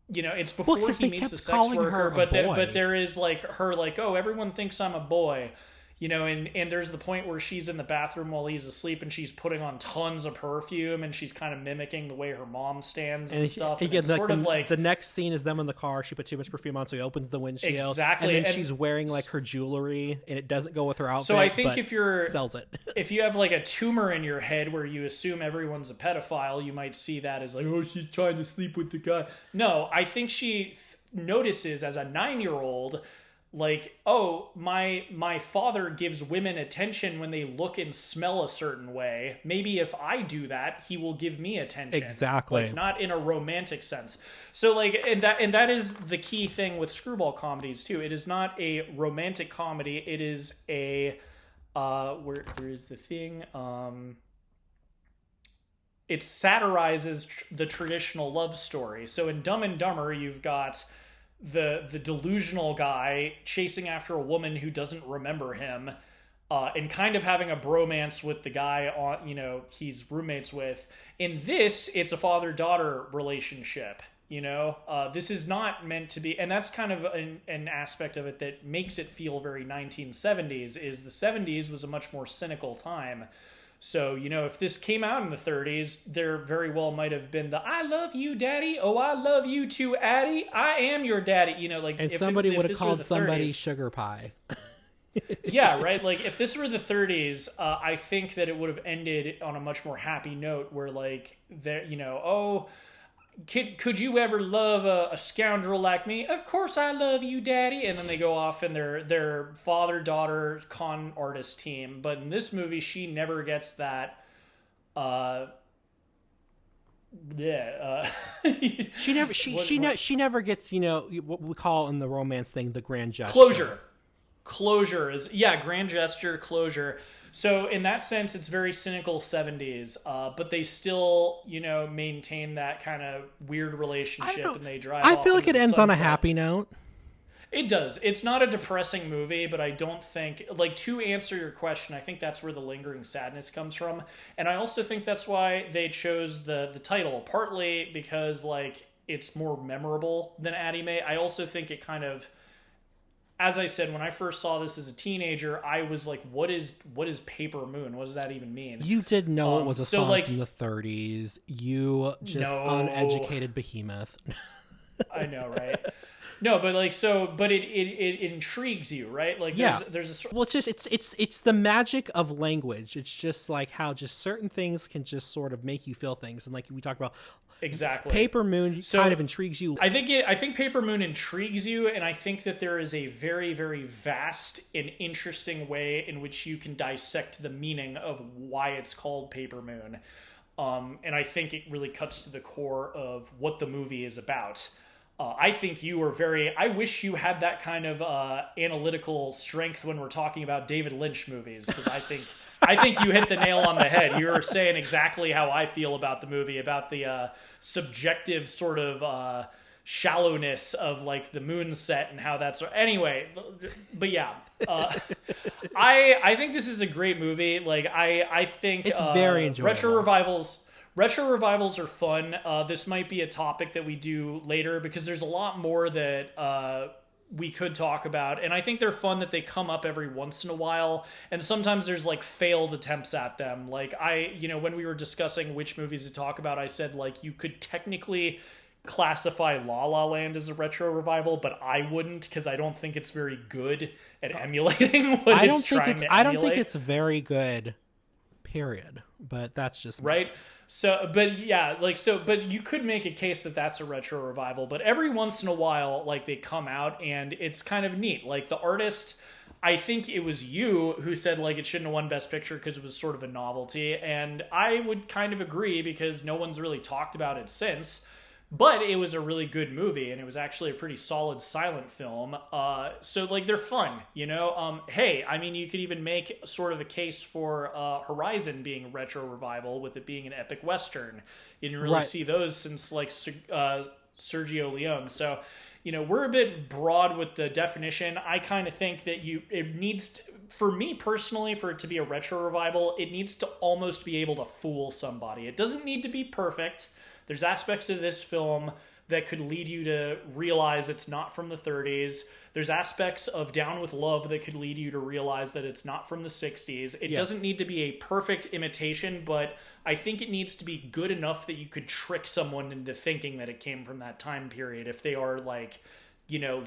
you know, it's Well, before because he they meets the kept sex calling worker, her a but boy. there is like her like, oh, everyone thinks I'm a boy, you know, and there's the point where she's in the bathroom while he's asleep and she's putting on tons of perfume and she's kind of mimicking the way her mom stands and stuff. And Again, it's like sort of like the next scene is them in the car. She put too much perfume on, so he opens the windshield. exactly, And then she's wearing like her jewelry, and it doesn't go with her outfit. so I think but if you're sells it. if you have like a tumor in your head where you assume everyone's a pedophile, you might see that as like, oh, she's trying to sleep with the guy. No, I think she notices as a 9-year-old, like, oh, my father gives women attention when they look and smell a certain way. Maybe if I do that, he will give me attention. Exactly. Like, not in a romantic sense. So like, and that is the key thing with screwball comedies too. It is not a romantic comedy. It is a where is the thing? It satirizes the traditional love story. So in Dumb and Dumber, you've got the delusional guy chasing after a woman who doesn't remember him, and kind of having a bromance with the guy on, you know, he's roommates with. In this, it's a father-daughter relationship. You know, this is not meant to be, and that's kind of an aspect of it that makes it feel very 1970s. Is the 70s was a much more cynical time. So, you know, if this came out in the 30s, there very well might have been the "I love you, Daddy. Oh, I love you too, Addie. I am your daddy." You know, like, And if somebody if would have this were called the somebody 30s, sugar pie. yeah, right. Like, if this were the 30s, I think that it would have ended on a much more happy note, where like, there, you know, oh, could you ever love a scoundrel like me? Of course I love you, Daddy. And then they go off in their father-daughter con artist team. But in this movie, she never gets that. She never gets, you know, what we call in the romance thing the grand gesture. Closure is, yeah, grand gesture, closure. So in that sense, it's very cynical 70s, but they still, you know, maintain that kind of weird relationship, and they drive I off feel like into it the ends on a sunset. happy note. It does. It's not a depressing movie, but I don't think, like, to answer your question, I think that's where the lingering sadness comes from. And I also think that's why they chose the title, partly because, like, it's more memorable than Addie Mae. I also think it kind of, as I said, when I first saw this as a teenager, I was like, what is Paper Moon? What does that even mean? You did know it was a song like, from the 30s. You just uneducated behemoth. I know, right? No, but like, so, but it intrigues you, right? Like, there's a well, it's the magic of language. It's just like how just certain things can just sort of make you feel things, and like we talked about, exactly. Paper Moon kind of intrigues you. I think Paper Moon intrigues you, and I think that there is a very, very vast and interesting way in which you can dissect the meaning of why it's called Paper Moon. And I think it really cuts to the core of what the movie is about. I think you were I wish you had that kind of analytical strength when we're talking about David Lynch movies, because I think you hit the nail on the head. You were saying exactly how I feel about the movie, about the subjective sort of shallowness of like the moon set and how that's anyway. But yeah, I think this is a great movie. Like I think it's very enjoyable. Retro revivals are fun. This might be a topic that we do later because there's a lot more that we could talk about. And I think they're fun that they come up every once in a while. And sometimes there's like failed attempts at them. Like when we were discussing which movies to talk about, I said like you could technically classify La La Land as a retro revival, but I wouldn't because I don't think it's very good at emulating what it's trying to emulate. I don't think it's very good, period. But that's just right. So, but yeah, but you could make a case that that's a retro revival, but every once in a while, like they come out and it's kind of neat. Like the artist, I think it was you who said like it shouldn't have won Best Picture because it was sort of a novelty. And I would kind of agree because no one's really talked about it since. But it was a really good movie, and it was actually a pretty solid silent film. So, like, they're fun, you know? Hey, I mean, you could even make sort of a case for Horizon being a retro revival with it being an epic Western. You didn't really see those since, like, Sergio Leone. So, we're a bit broad with the definition. I kind of think that it needs to, for me personally, for it to be a retro revival, it needs to almost be able to fool somebody. It doesn't need to be perfect. There's aspects of this film that could lead you to realize it's not from the 30s. There's aspects of Down with Love that could lead you to realize that it's not from the 60s. It doesn't need to be a perfect imitation, but I think it needs to be good enough that you could trick someone into thinking that it came from that time period if they are like,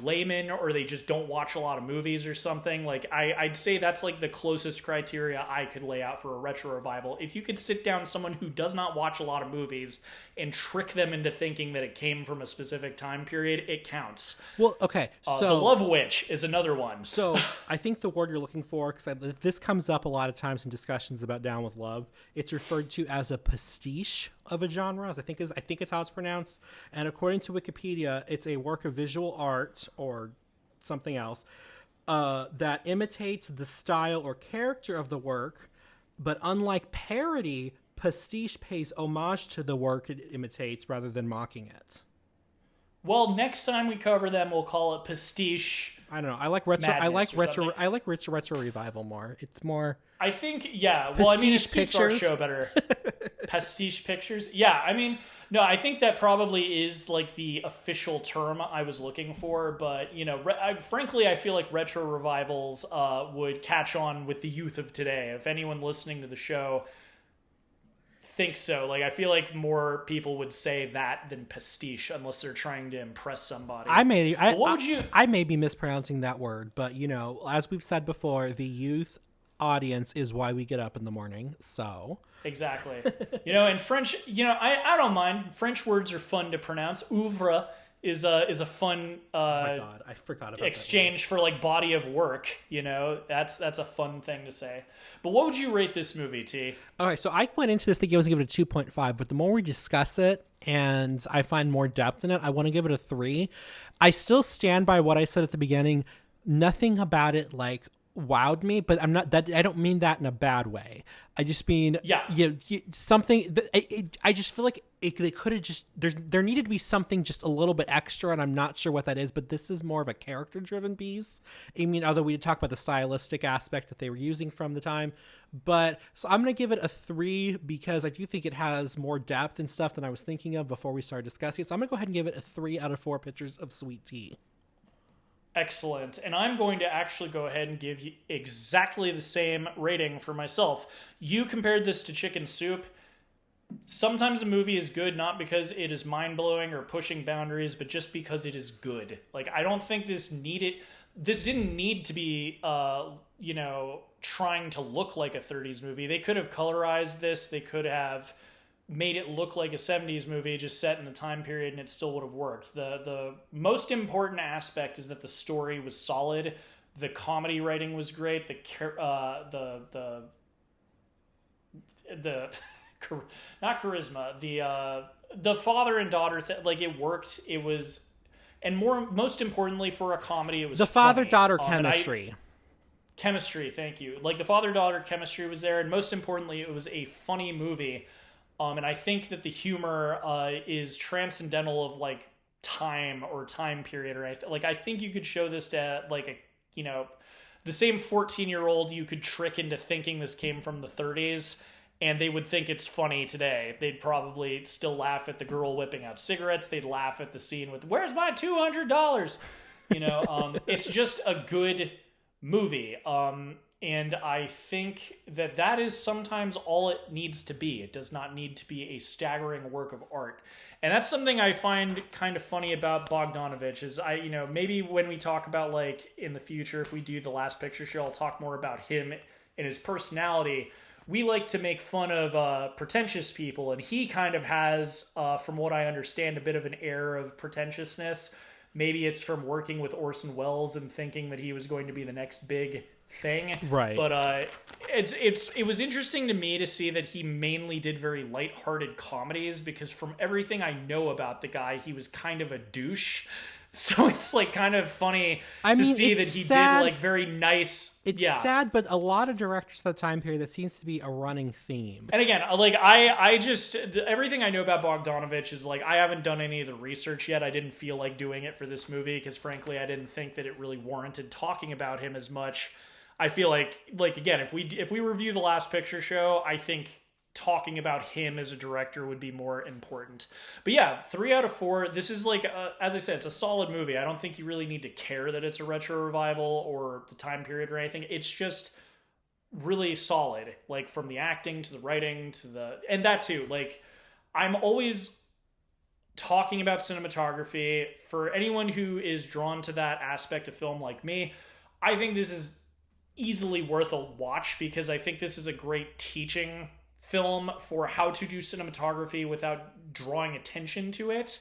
laymen, or they just don't watch a lot of movies or something. Like I'd say that's like the closest criteria I could lay out for a retro revival. If you could sit down someone who does not watch a lot of movies and trick them into thinking that it came from a specific time period, it counts. Well, okay, so The Love Witch is another one. So I think the word you're looking for, because this comes up a lot of times in discussions about Down with Love, it's referred to as a pastiche of a genre, I think it's how it's pronounced. And according to Wikipedia, it's a work of visual art or something else that imitates the style or character of the work, but unlike parody, pastiche pays homage to the work it imitates rather than mocking it. Well, next time we cover them, we'll call it pastiche. I don't know. I like retro. I like retro revival more. It's more. I think, yeah. Well, I mean, it suits our pictures. show better. Pastiche pictures. Yeah, I mean, no, I think that probably is like the official term I was looking for. But frankly, I feel like retro revivals would catch on with the youth of today. If anyone listening to the show think so, like I feel like more people would say that than pastiche unless they're trying to impress somebody. I may be mispronouncing that word, but as we've said before, the youth audience is why we get up in the morning. So exactly. In French, I don't mind. French words are fun to pronounce. Oeuvre is a fun oh my God, I forgot about exchange for like body of work. That's a fun thing to say. But what would you rate this movie, T? All right, so I went into this thinking I was going to give it a 2.5, but the more we discuss it and I find more depth in it, I want to give it a 3. I still stand by what I said at the beginning. Nothing about it wowed me, but I don't mean that in a bad way. I just mean something. I just feel like they could have just there needed to be something just a little bit extra, and I'm not sure what that is. But this is more of a character driven piece. I mean, although we talk about the stylistic aspect that they were using from the time, but so I'm gonna give it a 3 because I do think it has more depth and stuff than I was thinking of before we started discussing it. So I'm gonna go ahead and give it a 3 out of 4 pitchers of sweet tea. Excellent. And I'm going to actually go ahead and give you exactly the same rating for myself. You compared this to Chicken Soup. Sometimes a movie is good not because it is mind-blowing or pushing boundaries, but just because it is good. Like, I don't think this didn't need to be, trying to look like a 30s movie. They could have colorized this. They could have made it look like a 70s movie just set in the time period, and it still would have worked. The most important aspect is that the story was solid, the comedy writing was great, not charisma, the father and daughter it worked. It was, and most importantly for a comedy, it was the father-daughter chemistry. Chemistry, thank you. Like the father-daughter chemistry was there, and most importantly, it was a funny movie. And I think that the humor is transcendental of like time or time period, or I think you could show this to the same 14-year-old you could trick into thinking this came from the 30s, and they would think it's funny today. They'd probably still laugh at the girl whipping out cigarettes. They'd laugh at the scene with "Where's my $200?" It's just a good movie. And I think that is sometimes all it needs to be. It does not need to be a staggering work of art. And that's something I find kind of funny about Bogdanovich is maybe when we talk about in the future, if we do the Last Picture Show, I'll talk more about him and his personality. We like to make fun of pretentious people, and he kind of has, from what I understand, a bit of an air of pretentiousness. Maybe it's from working with Orson Welles and thinking that he was going to be the next big thing, right? But it was interesting to me to see that he mainly did very lighthearted comedies, because from everything I know about the guy, he was kind of a douche So it's like kind of funny I to mean, see it's that he sad. did like very nice. It's yeah. sad, but a lot of directors of the time period, that seems to be a running theme. And again, like I just everything I know about Bogdanovich is like I haven't done any of the research yet. I didn't feel like doing it for this movie because frankly, I didn't think that it really warranted talking about him as much. I feel like again, if we review The Last Picture Show, I think talking about him as a director would be more important. But yeah, 3 out of 4. This is like, as I said, it's a solid movie. I don't think you really need to care that it's a retro revival or the time period or anything. It's just really solid, like from the acting to the writing to the, and that too, like I'm always talking about cinematography. For anyone who is drawn to that aspect of film like me, I think this is easily worth a watch because I think this is a great teaching film for how to do cinematography without drawing attention to it,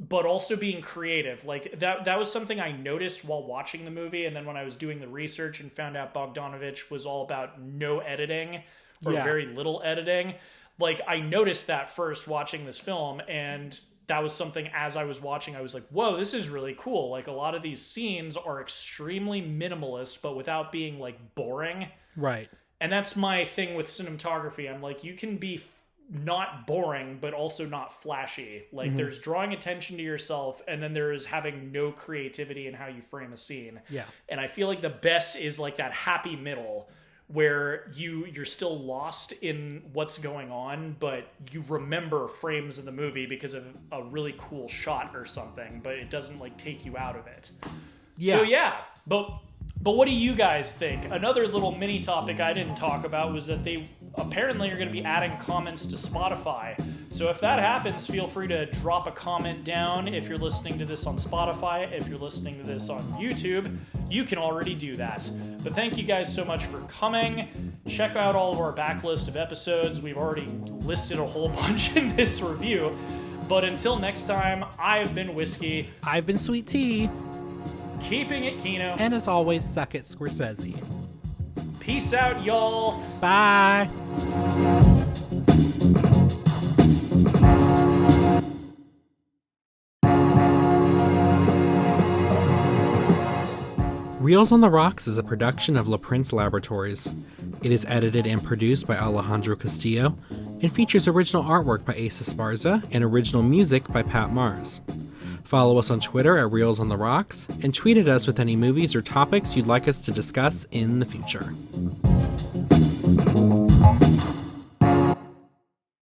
but also being creative. Like that was something I noticed while watching the movie, and then when I was doing the research and found out Bogdanovich was all about no editing or very little editing. Like I noticed that first watching this film, and that was something as I was watching, I was like, whoa, this is really cool. Like a lot of these scenes are extremely minimalist, but without being like boring. Right. And that's my thing with cinematography. I'm like, you can be not boring, but also not flashy. Like there's drawing attention to yourself, and then there is having no creativity in how you frame a scene. Yeah. And I feel like the best is like that happy middle where you're still lost in what's going on, but you remember frames of the movie because of a really cool shot or something, but it doesn't like take you out of it. Yeah. So yeah, but what do you guys think? Another little mini topic I didn't talk about was that they apparently are going to be adding comments to Spotify. So if that happens, feel free to drop a comment down. If you're listening to this on Spotify, if you're listening to this on YouTube, you can already do that. But thank you guys so much for coming. Check out all of our backlist of episodes. We've already listed a whole bunch in this review. But until next time, I've been Whiskey. I've been Sweet Tea. Keeping it Kino. And as always, suck it, Scorsese. Peace out, y'all. Bye. Reels on the Rocks is a production of La Prince Laboratories. It is edited and produced by Alejandro Castillo and features original artwork by Asa Esparza and original music by Pat Mars. Follow us on Twitter at Reels on the Rocks and tweet at us with any movies or topics you'd like us to discuss in the future.